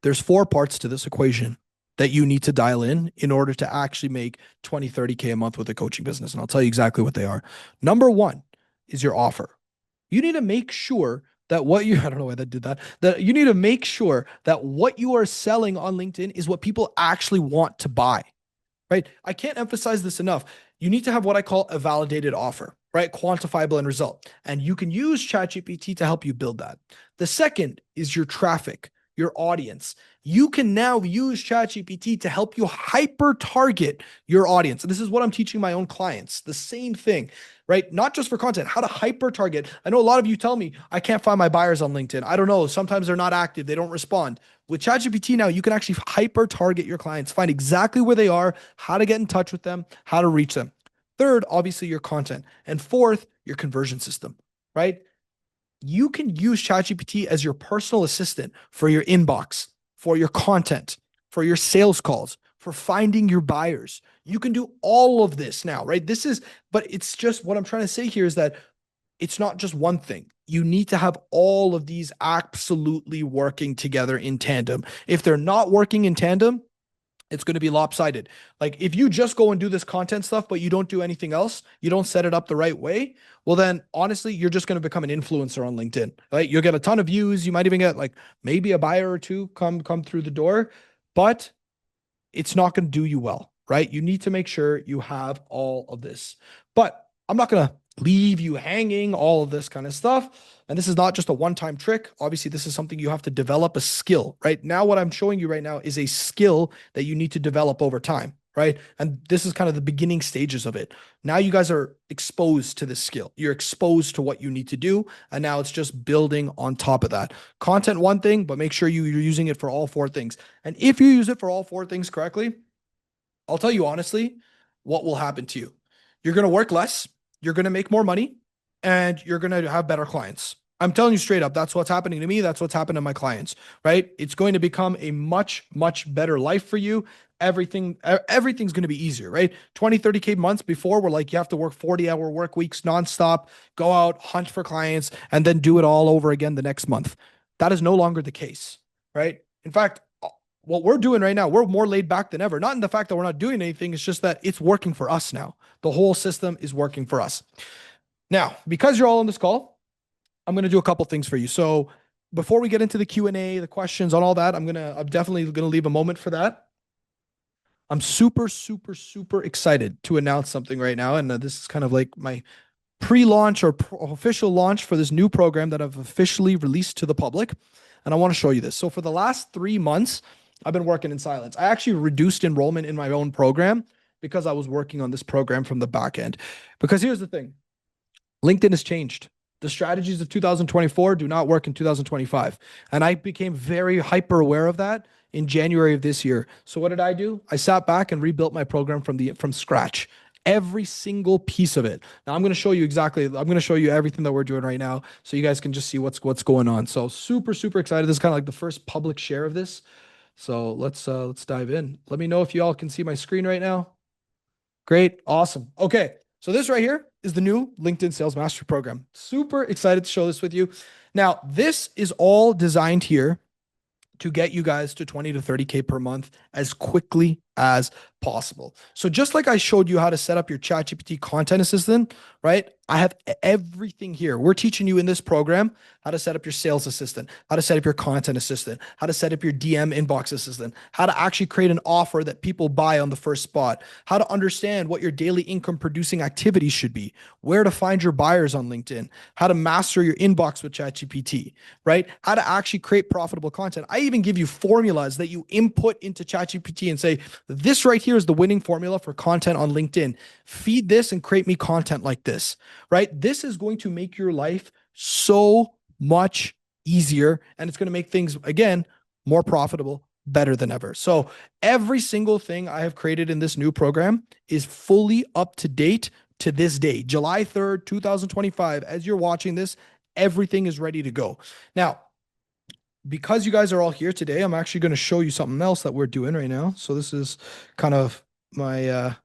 there's 4 parts to this equation that you need to dial in order to actually make 20, 30K a month with a coaching business. And I'll tell you exactly what they are. Number 1 is your offer. You need to make sure that I don't know why that did that, that you need to make sure that what you are selling on LinkedIn is what people actually want to buy, right? I can't emphasize this enough. You need to have what I call a validated offer, right? Quantifiable end result. And you can use ChatGPT to help you build that. The second is your traffic, your audience. You can now use ChatGPT to help you hyper target your audience. And this is what I'm teaching my own clients. The same thing, right? Not just for content, how to hyper target. I know a lot of you tell me, I can't find my buyers on LinkedIn. I don't know. Sometimes they're not active. They don't respond. With ChatGPT now, you can actually hyper target your clients, find exactly where they are, how to get in touch with them, how to reach them. Third, obviously your content. And fourth, your conversion system, right? You can use ChatGPT as your personal assistant for your inbox, for your content, for your sales calls, for finding your buyers. You can do all of this now, right? But it's just what I'm trying to say here is that it's not just one thing. you need to have all of these absolutely working together in tandem. If they're not working in tandem, it's going to be lopsided. Like if you just go and do this content stuff, but you don't do anything else, you don't set it up the right way, well, then honestly, you're just going to become an influencer on LinkedIn, right? You'll get a ton of views. You might even get like maybe a buyer or two come through the door, but it's not going to do you well, right? You need to make sure you have all of this. But I'm not going to leave you hanging, all of this kind of stuff. And this is not just a one-time trick. Obviously, this is something you have to develop a skill, right? Now, what I'm showing you right now is a skill that you need to develop over time, right? And this is kind of the beginning stages of it. Now you guys are exposed to this skill. You're exposed to what you need to do. And now it's just building on top of that. Content, one thing, but make sure you're using it for all four things. And if you use it for all four things correctly, I'll tell you honestly, what will happen to you. You're going to work less, you're going to make more money, and you're going to have better clients. I'm telling you straight up, that's what's happening to me. That's what's happened to my clients, right? It's going to become a much, much better life for you. Everything's going to be easier, right? 20, 30K months before we're like, you have to work 40-hour work weeks nonstop, go out, hunt for clients, and then do it all over again the next month. That is no longer the case, right? In fact, what we're doing right now, we're more laid back than ever. Not in the fact that we're not doing anything. It's just that it's working for us now. The whole system is working for us. Now, because you're all on this call, I'm going to do a couple things for you. So before we get into the Q&A, the questions on all that, I'm definitely going to leave a moment for that. I'm super, super, super excited to announce something right now. And this is kind of like my pre-launch or official launch for this new program that I've officially released to the public. And I want to show you this. So for the last 3 months, I've been working in silence. I actually reduced enrollment in my own program because I was working on this program from the back end. Because here's the thing. LinkedIn has changed. The strategies of 2024 do not work in 2025. And I became very hyper aware of that in January of this year. So what did I do? I sat back and rebuilt my program from scratch. Every single piece of it. Now I'm going to show you I'm going to show you everything that we're doing right now so you guys can just see what's going on. So super, super excited. This is kind of like the first public share of this. So let's dive in. Let me know if you all can see my screen right now. Great. Awesome. Okay. So this right here is the new LinkedIn Sales Mastery Program. Super excited to show this with you. Now, this is all designed here to get you guys to 20 to 30K per month as quickly as possible. So just like I showed you how to set up your ChachiBT content assistant, right? I have everything here. We're teaching you in this program how to set up your sales assistant, how to set up your content assistant, how to set up your DM inbox assistant, how to actually create an offer that people buy on the first spot, how to understand what your daily income producing activities should be, where to find your buyers on LinkedIn, how to master your inbox with ChatGPT, right? How to actually create profitable content. I even give you formulas that you input into ChatGPT and say, this right here is the winning formula for content on LinkedIn. Feed this and create me content like this, right? This is going to make your life so much easier, and it's going to make things, again, more profitable, better than ever. So every single thing I have created in this new program is fully up to date to this day, July 3rd, 2025. As you're watching this, everything is ready to go. Now, because you guys are all here today, I'm actually going to show you something else that we're doing right now. So this is kind of my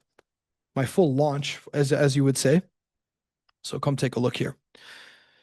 my full launch, as you would say. So come take a look here.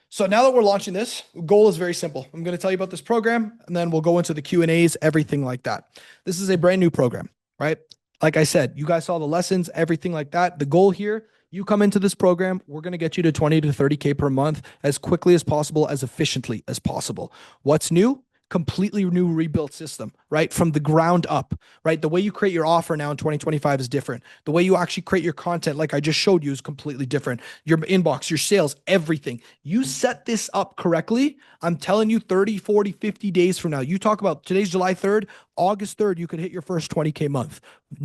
So now that we're launching this, goal is very simple. I'm going to tell you about this program, and then we'll go into the Q&As, everything like that. This is a brand new program, right? Like I said, you guys saw the lessons, everything like that. The goal here, you come into this program, we're going to get you to 20 to 30K per month as quickly as possible, as efficiently as possible. What's new? Completely new rebuilt system, right? From the ground up, right? The way you create your offer now in 2025 is different. The way you actually create your content, like I just showed you, is completely different. Your inbox, your sales, everything. You set this up correctly, I'm telling you 30, 40, 50 days from now, you talk about today's July 3rd, August 3rd, you could hit your first 20K month.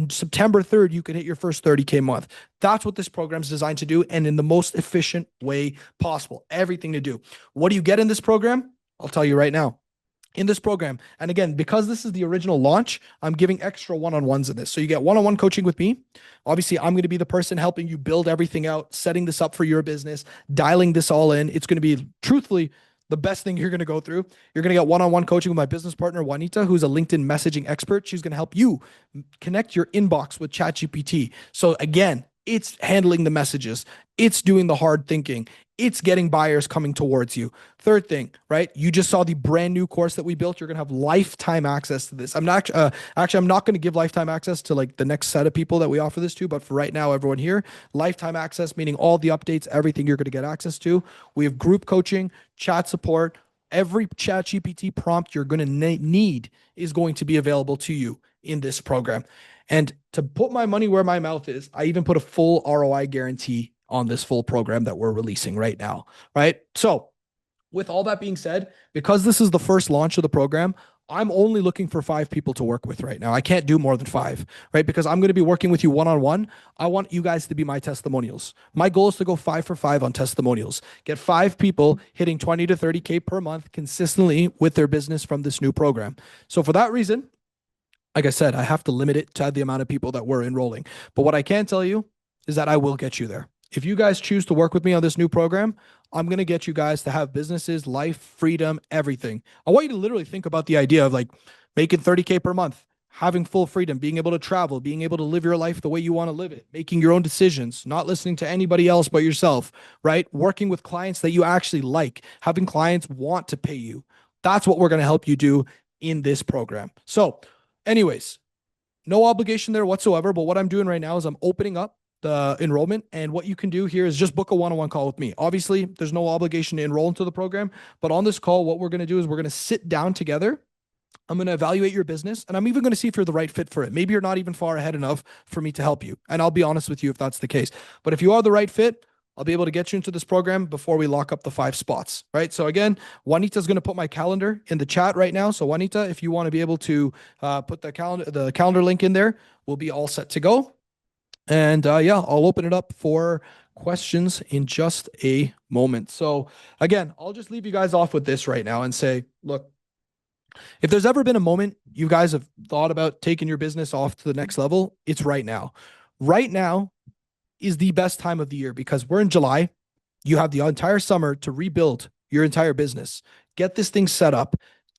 September 3rd, you could hit your first 30K month. That's what this program is designed to do, and in the most efficient way possible. Everything to do. What do you get in this program? I'll tell you right now. In this program, and again, because this is the original launch, I'm giving extra one-on-ones in this. So you get one-on-one coaching with me. Obviously, I'm going to be the person helping you build everything out, setting this up for your business, dialing this all in. It's going to be, truthfully, the best thing you're going to go through. You're going to get one-on-one coaching with my business partner, Juanita, who's a LinkedIn messaging expert. She's going to help you connect your inbox with ChatGPT. So again, It's handling the messages. It's doing the hard thinking. It's getting buyers coming towards you. Third thing, right? You just saw the brand new course that we built. You're going to have lifetime access to this. I'm not going to give lifetime access to like the next set of people that we offer this to, but for right now, everyone here, lifetime access, meaning all the updates, everything you're going to get access to. We have group coaching, chat support. Every ChatGPT prompt you're going to need is going to be available to you in this program. And to put my money where my mouth is, I even put a full ROI guarantee on this full program that we're releasing right now, right? So, with all that being said, because this is the first launch of the program, I'm only looking for 5 people to work with right now. I can't do more than 5, right? Because I'm going to be working with you one-on-one. I want you guys to be my testimonials. My goal is to go 5 for 5 on testimonials. Get 5 people hitting 20 to 30K per month consistently with their business from this new program. So for that reason, like I said, I have to limit it to the amount of people that we're enrolling. But what I can tell you is that I will get you there. If you guys choose to work with me on this new program, I'm going to get you guys to have businesses, life, freedom, everything. I want you to literally think about the idea of like making 30K per month, having full freedom, being able to travel, being able to live your life the way you want to live it, making your own decisions, not listening to anybody else but yourself, right? Working with clients that you actually like, having clients want to pay you. That's what we're going to help you do in this program. So, anyways, no obligation there whatsoever. But what I'm doing right now is I'm opening up the enrollment. And what you can do here is just book a one-on-one call with me. Obviously, there's no obligation to enroll into the program. But on this call, what we're going to do is we're going to sit down together. I'm going to evaluate your business, and I'm even going to see if you're the right fit for it. Maybe you're not even far ahead enough for me to help you. And I'll be honest with you if that's the case. But if you are the right fit, I'll be able to get you into this program before we lock up the 5 spots, right? So again, Juanita's going to put my calendar in the chat right now. So Juanita, if you want to be able to put the calendar link in there, we'll be all set to go. And yeah, I'll open it up for questions in just a moment. So again, I'll just leave you guys off with this right now and say, look, if there's ever been a moment you guys have thought about taking your business off to the next level, it's right now. Right now is the best time of the year because we're in July. You have the entire summer to rebuild your entire business. Get this thing set up.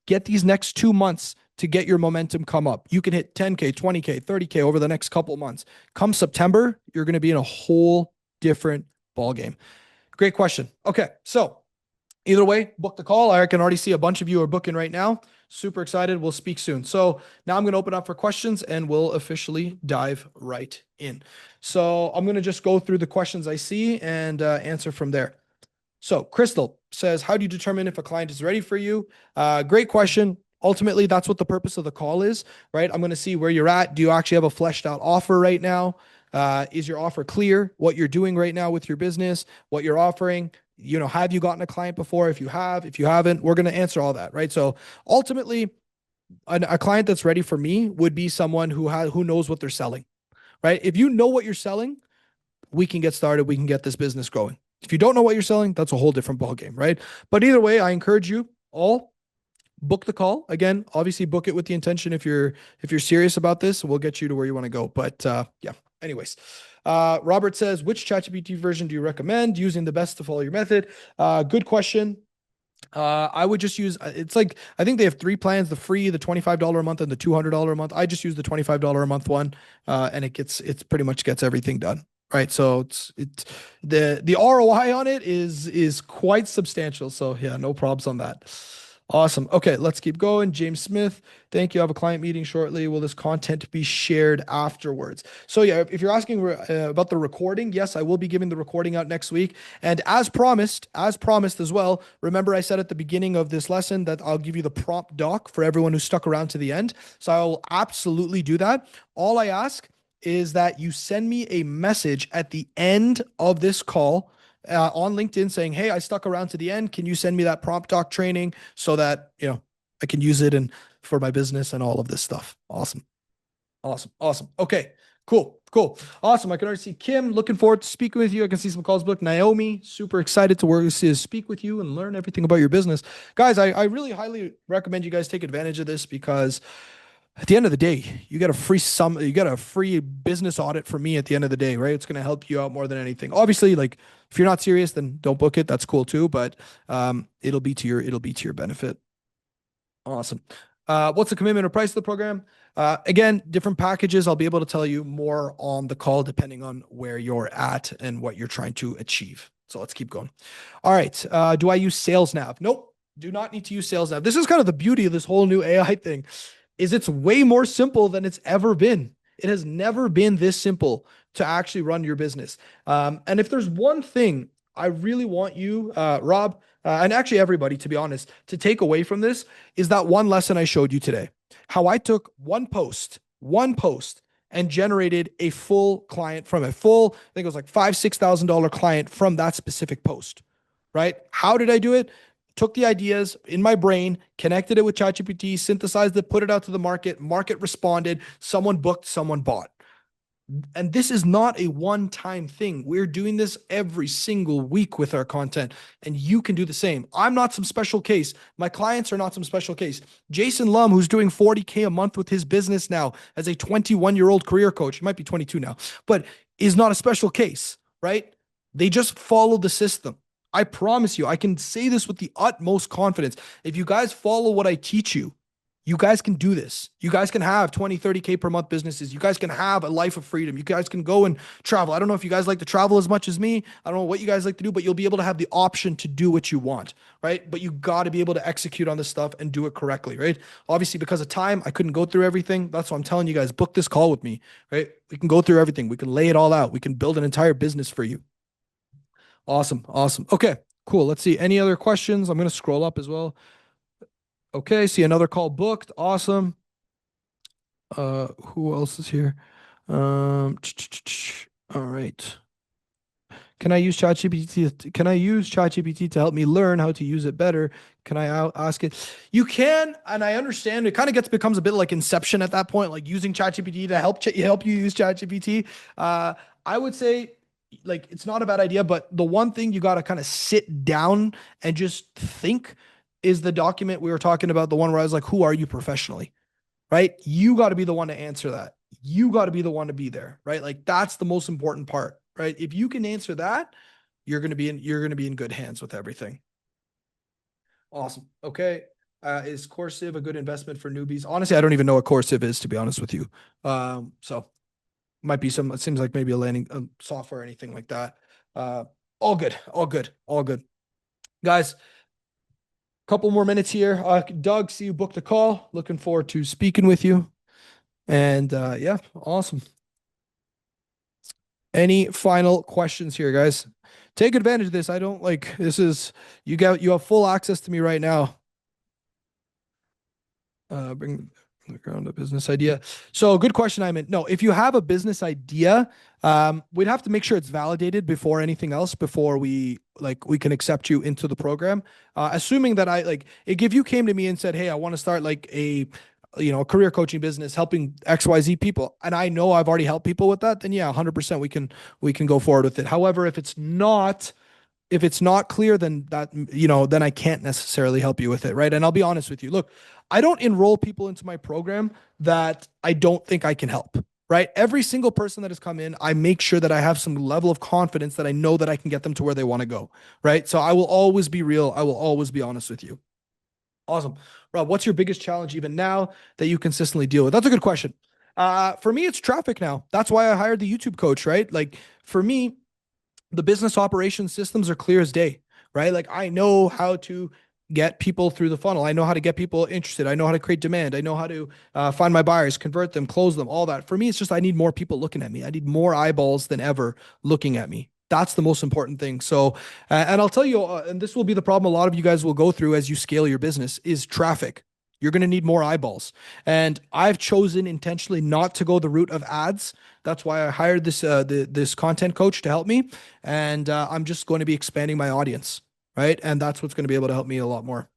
Get these next 2 months to get your momentum come up. You can hit 10K, 20K, 30K over the next couple months. Come September, you're going to be in a whole different ballgame. Great question. Okay, so either way, book the call. I can already see a bunch of you are booking right now. Super excited. We'll speak soon. So now I'm going to open up for questions and we'll officially dive right in. So I'm going to just go through the questions I see and answer from there. So Crystal says, how do you determine if a client is ready for you? Great question. Ultimately, that's what the purpose of the call is, right? I'm going to see where you're at. Do you actually have a fleshed out offer right now? Is your offer clear? What you're doing right now with your business, what you're offering? Have you gotten a client before? If you haven't, we're going to answer all that, right? So ultimately, a client that's ready for me would be someone who knows what they're selling, right? If you know what you're selling, we can get started. We can get this business going. If you don't know what you're selling, that's a whole different ballgame, right? But either way, I encourage you all book the call. Again, obviously book it with the intention if you're serious about this, we'll get you to where you want to go. But yeah, anyways. Robert says, which ChatGPT version do you recommend using the best to follow your method? Good question. I would just use, it's like, I think they have 3 plans, the free, the $25 a month and the $200 a month. I just use the $25 a month one. And it pretty much gets everything done. Right. So the ROI on it is quite substantial. So yeah, no probs on that. Awesome. Okay, let's keep going. James Smith, thank you. I have a client meeting shortly. Will this content be shared afterwards? So yeah, if you're asking about the recording, yes, I will be giving the recording out next week. And as promised as well, remember I said at the beginning of this lesson that I'll give you the prompt doc for everyone who stuck around to the end. So I will absolutely do that. All I ask is that you send me a message at the end of this call on LinkedIn saying, hey, I stuck around to the end. Can you send me that prompt doc training so that, I can use it for my business and all of this stuff. Awesome. Okay, cool. Awesome. I can already see Kim, looking forward to speaking with you. I can see some calls booked. Naomi, super excited to speak with you and learn everything about your business. Guys, I really highly recommend you guys take advantage of this because at the end of the day, you get a free business audit from me at the end of the day, right? It's going to help you out more than anything. Obviously, like if you're not serious, then don't book it. That's cool too, but it'll be to your benefit. Awesome. What's the commitment or price of the program? Again, different packages. I'll be able to tell you more on the call depending on where you're at and what you're trying to achieve. So let's keep going. All right. Do I use Sales Nav? Nope. Do not need to use Sales Nav. This is kind of the beauty of this whole new AI thing, is it's way more simple than it's ever been. It has never been this simple to actually run your business. And if there's one thing I really want you, Rob, and actually everybody, to be honest, to take away from this is that one lesson I showed you today. How I took one post, and generated a full client from a full, I think it was like $5,000-$6,000 client from that specific post, right? How did I do it? Took the ideas in my brain, connected it with ChatGPT, synthesized it, put it out to the market responded, someone booked, someone bought. And this is not a one-time thing. We're doing this every single week with our content, and you can do the same. I'm not some special case. My clients are not some special case. Jason Lum, who's doing 40K a month with his business now as a 21-year-old career coach, he might be 22 now, but is not a special case, right? They just follow the system. I promise you, I can say this with the utmost confidence. If you guys follow what I teach you, you guys can do this. You guys can have 20, 30K per month businesses. You guys can have a life of freedom. You guys can go and travel. I don't know if you guys like to travel as much as me. I don't know what you guys like to do, but you'll be able to have the option to do what you want, right? But you got to be able to execute on this stuff and do it correctly, right? Obviously, because of time, I couldn't go through everything. That's why I'm telling you guys, book this call with me, right? We can go through everything. We can lay it all out. We can build an entire business for you. Awesome. Awesome. Okay, cool. Let's see. Any other questions? I'm going to scroll up as well. Okay, see another call booked. Awesome. Who else is here? All right. Can I use ChatGPT? Can I use ChatGPT to help me learn how to use it better? Can I ask it? You can, and I understand it kind of becomes a bit like Inception at that point, like using ChatGPT to help you use ChatGPT. I would say like it's not a bad idea, but the one thing you got to kind of sit down and just think is the document we were talking about, the one where I was like, who are you professionally? Right? You got to be the one to answer that. You got to be the one to be there, right? Like that's the most important part, right? If you can answer that, you're going to be in good hands with everything. Awesome. Okay. Is Coursive a good investment for newbies? Honestly, I don't even know what Coursive is, to be honest with you. So might be it seems like maybe a landing software or anything like that. All good, all good, all good. Guys, couple more minutes here. Doug, see you booked a call. Looking forward to speaking with you. And yeah, awesome. Any final questions here, guys? Take advantage of this. I don't like this is you have full access to me right now. Bring the ground a business idea. So good question, Iman. No, if you have a business idea, we'd have to make sure it's validated before anything else, before we can accept you into the program. Assuming that if you came to me and said, hey, I want to start like a career coaching business helping XYZ people, and I know I've already helped people with that, then yeah, 100% we can go forward with it. However, if it's not clear, then then I can't necessarily help you with it, right? And I'll be honest with you. Look, I don't enroll people into my program that I don't think I can help, right? Every single person that has come in, I make sure that I have some level of confidence that I know that I can get them to where they want to go, right? So I will always be real. I will always be honest with you. Awesome. Rob, what's your biggest challenge even now that you consistently deal with? That's a good question. For me, it's traffic now. That's why I hired the YouTube coach, right? Like for me, the business operations systems are clear as day, right? Like I know how to get people through the funnel. I know how to get people interested. I know how to create demand. I know how to find my buyers, convert them, close them, all that. For me, it's just I need more people looking at me. I need more eyeballs than ever looking at me. That's the most important thing. So, and I'll tell you, and this will be the problem a lot of you guys will go through as you scale your business is traffic. You're going to need more eyeballs. And I've chosen intentionally not to go the route of ads. That's why I hired this content coach to help me. And I'm just going to be expanding my audience, right? And that's what's going to be able to help me a lot more.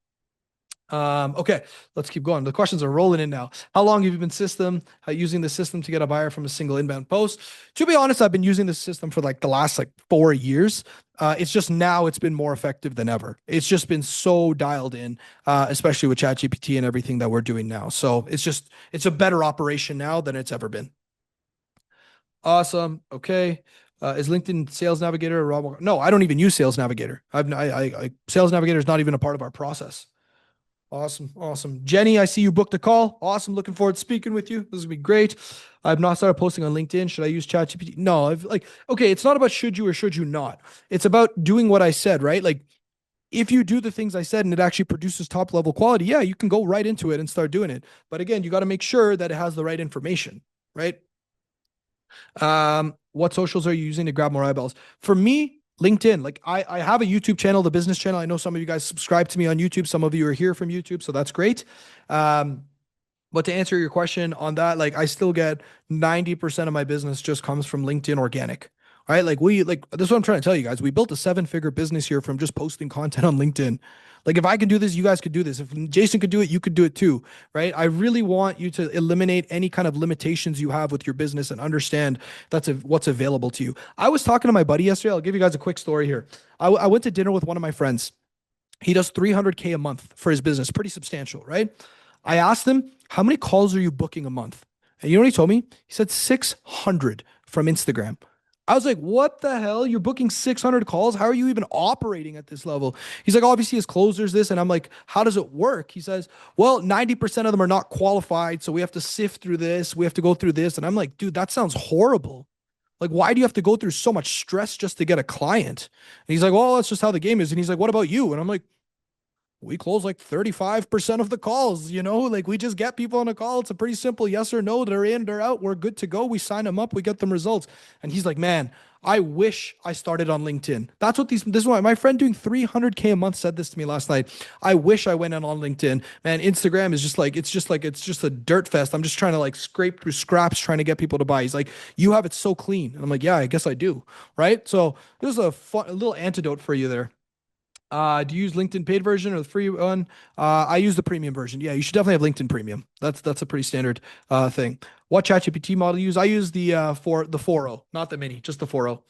Okay, let's keep going. The questions are rolling in now. How long have you been using the system to get a buyer from a single inbound post? To be honest, I've been using the system for like the last 4 years. It's just now it's been more effective than ever. It's just been so dialed in, especially with ChatGPT and everything that we're doing now. So it's a better operation now than it's ever been. Awesome. Okay. Is LinkedIn Sales Navigator No, I don't even use Sales Navigator. Sales Navigator is not even a part of our process. Awesome. Awesome. Jenny, I see you booked a call. Awesome. Looking forward to speaking with you. This is gonna be great. I've not started posting on LinkedIn. Should I use ChatGPT? No, I've like, okay, it's not about should you or should you not. It's about doing what I said, right? Like if you do the things I said and it actually produces top level quality, yeah, you can go right into it and start doing it. But again, you got to make sure that it has the right information, right? What socials are you using to grab more eyeballs? For me, LinkedIn. Like I have a YouTube channel, the business channel. I know some of you guys subscribe to me on YouTube. Some of you are here from YouTube, so that's great. Um, but to answer your question on that, like I still get 90% of my business just comes from LinkedIn organic. Right? Like this is what I'm trying to tell you guys. We built a seven-figure business here from just posting content on LinkedIn. Like if I can do this, you guys could do this. If Jason could do it, you could do it too. Right? I really want you to eliminate any kind of limitations you have with your business and understand what's available to you. I was talking to my buddy yesterday. I'll give you guys a quick story here. I went to dinner with one of my friends. He does 300K a month for his business, pretty substantial, right? I asked him, how many calls are you booking a month? And you know what he told me? He said 600 from Instagram. I was like, what the hell? You're booking 600 calls? How are you even operating at this level? He's like, obviously, his closers this. And I'm like, how does it work? He says, well, 90% of them are not qualified. So we have to sift through this. We have to go through this. And I'm like, dude, that sounds horrible. Like, why do you have to go through so much stress just to get a client? And he's like, well, that's just how the game is. And he's like, what about you? And I'm like, we close like 35% of the calls, like we just get people on a call. It's a pretty simple yes or no. They're in, they're out. We're good to go. We sign them up. We get them results. And he's like, man, I wish I started on LinkedIn. That's what this is why my friend doing 300K a month said this to me last night. I wish I went in on LinkedIn. Man, Instagram is it's just a dirt fest. I'm just trying to like scrape through scraps, trying to get people to buy. He's like, you have it so clean. And I'm like, yeah, I guess I do. Right. So there's a little antidote for you there. Do you use LinkedIn paid version or the free one? I use the premium version. Yeah, you should definitely have LinkedIn Premium. That's a pretty standard thing. What ChatGPT model you use? I use the 4.0, not the mini, just the 4.0.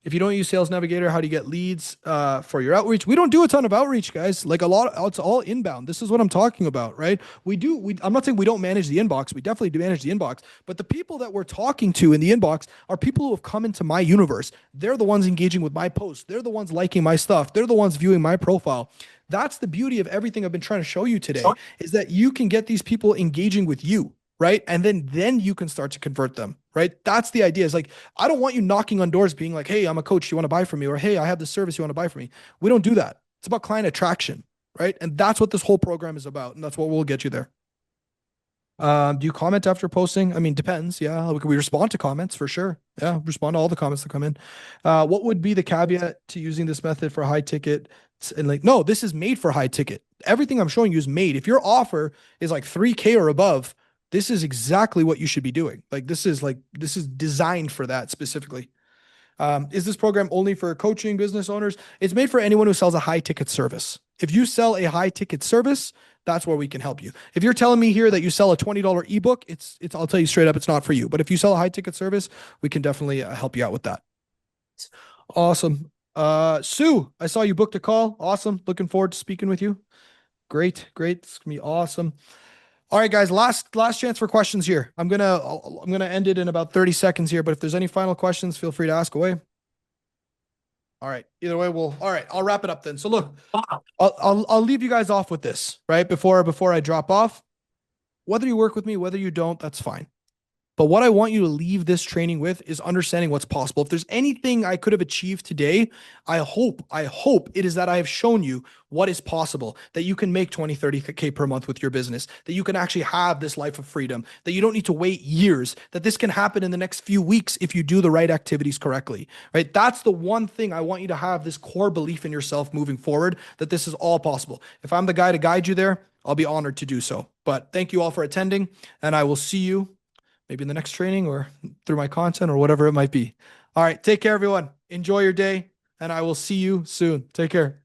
If you don't use Sales Navigator, how do you get leads for your outreach? We don't do a ton of outreach, guys. Like it's all inbound. This is what I'm talking about, right? I'm not saying we don't manage the inbox. We definitely do manage the inbox. But the people that we're talking to in the inbox are people who have come into my universe. They're the ones engaging with my posts. They're the ones liking my stuff. They're the ones viewing my profile. That's the beauty of everything I've been trying to show you today, is that you can get these people engaging with you, right? And then you can start to convert them, right? That's the idea. It's like, I don't want you knocking on doors being like, hey, I'm a coach, you want to buy from me? Or hey, I have this service you want to buy from me. We don't do that. It's about client attraction, right? And that's what this whole program is about. And that's what will get you there. Do you comment after posting? I mean, depends. Yeah, we respond to comments for sure. Yeah, respond to all the comments that come in. What would be the caveat to using this method for high ticket? And like, no, this is made for high ticket. Everything I'm showing you is made. If your offer is like 3K or above, this is exactly what you should be doing. Like, this is designed for that specifically. Is this program only for coaching business owners? It's made for anyone who sells a high ticket service. If you sell a high ticket service, that's where we can help you. If you're telling me here that you sell a $20 ebook, I'll tell you straight up, it's not for you. But if you sell a high ticket service, we can definitely help you out with that. Awesome. Sue, I saw you booked a call. Awesome. Looking forward to speaking with you. Great. It's gonna be awesome. All right, guys, last chance for questions here. I'm gonna end it in about 30 seconds here, but if there's any final questions, feel free to ask away. All right. Either way, all right, I'll wrap it up then. So look, I'll leave you guys off with this, right? Before I drop off. Whether you work with me, whether you don't, that's fine. But what I want you to leave this training with is understanding what's possible. If there's anything I could have achieved today, I hope it is that I have shown you what is possible, that you can make 20, 30K per month with your business, that you can actually have this life of freedom, that you don't need to wait years, that this can happen in the next few weeks if you do the right activities correctly, right? That's the one thing I want you to have, this core belief in yourself moving forward, that this is all possible. If I'm the guy to guide you there, I'll be honored to do so. But thank you all for attending, and I will see you maybe in the next training or through my content or whatever it might be. All right. Take care, everyone. Enjoy your day, and I will see you soon. Take care.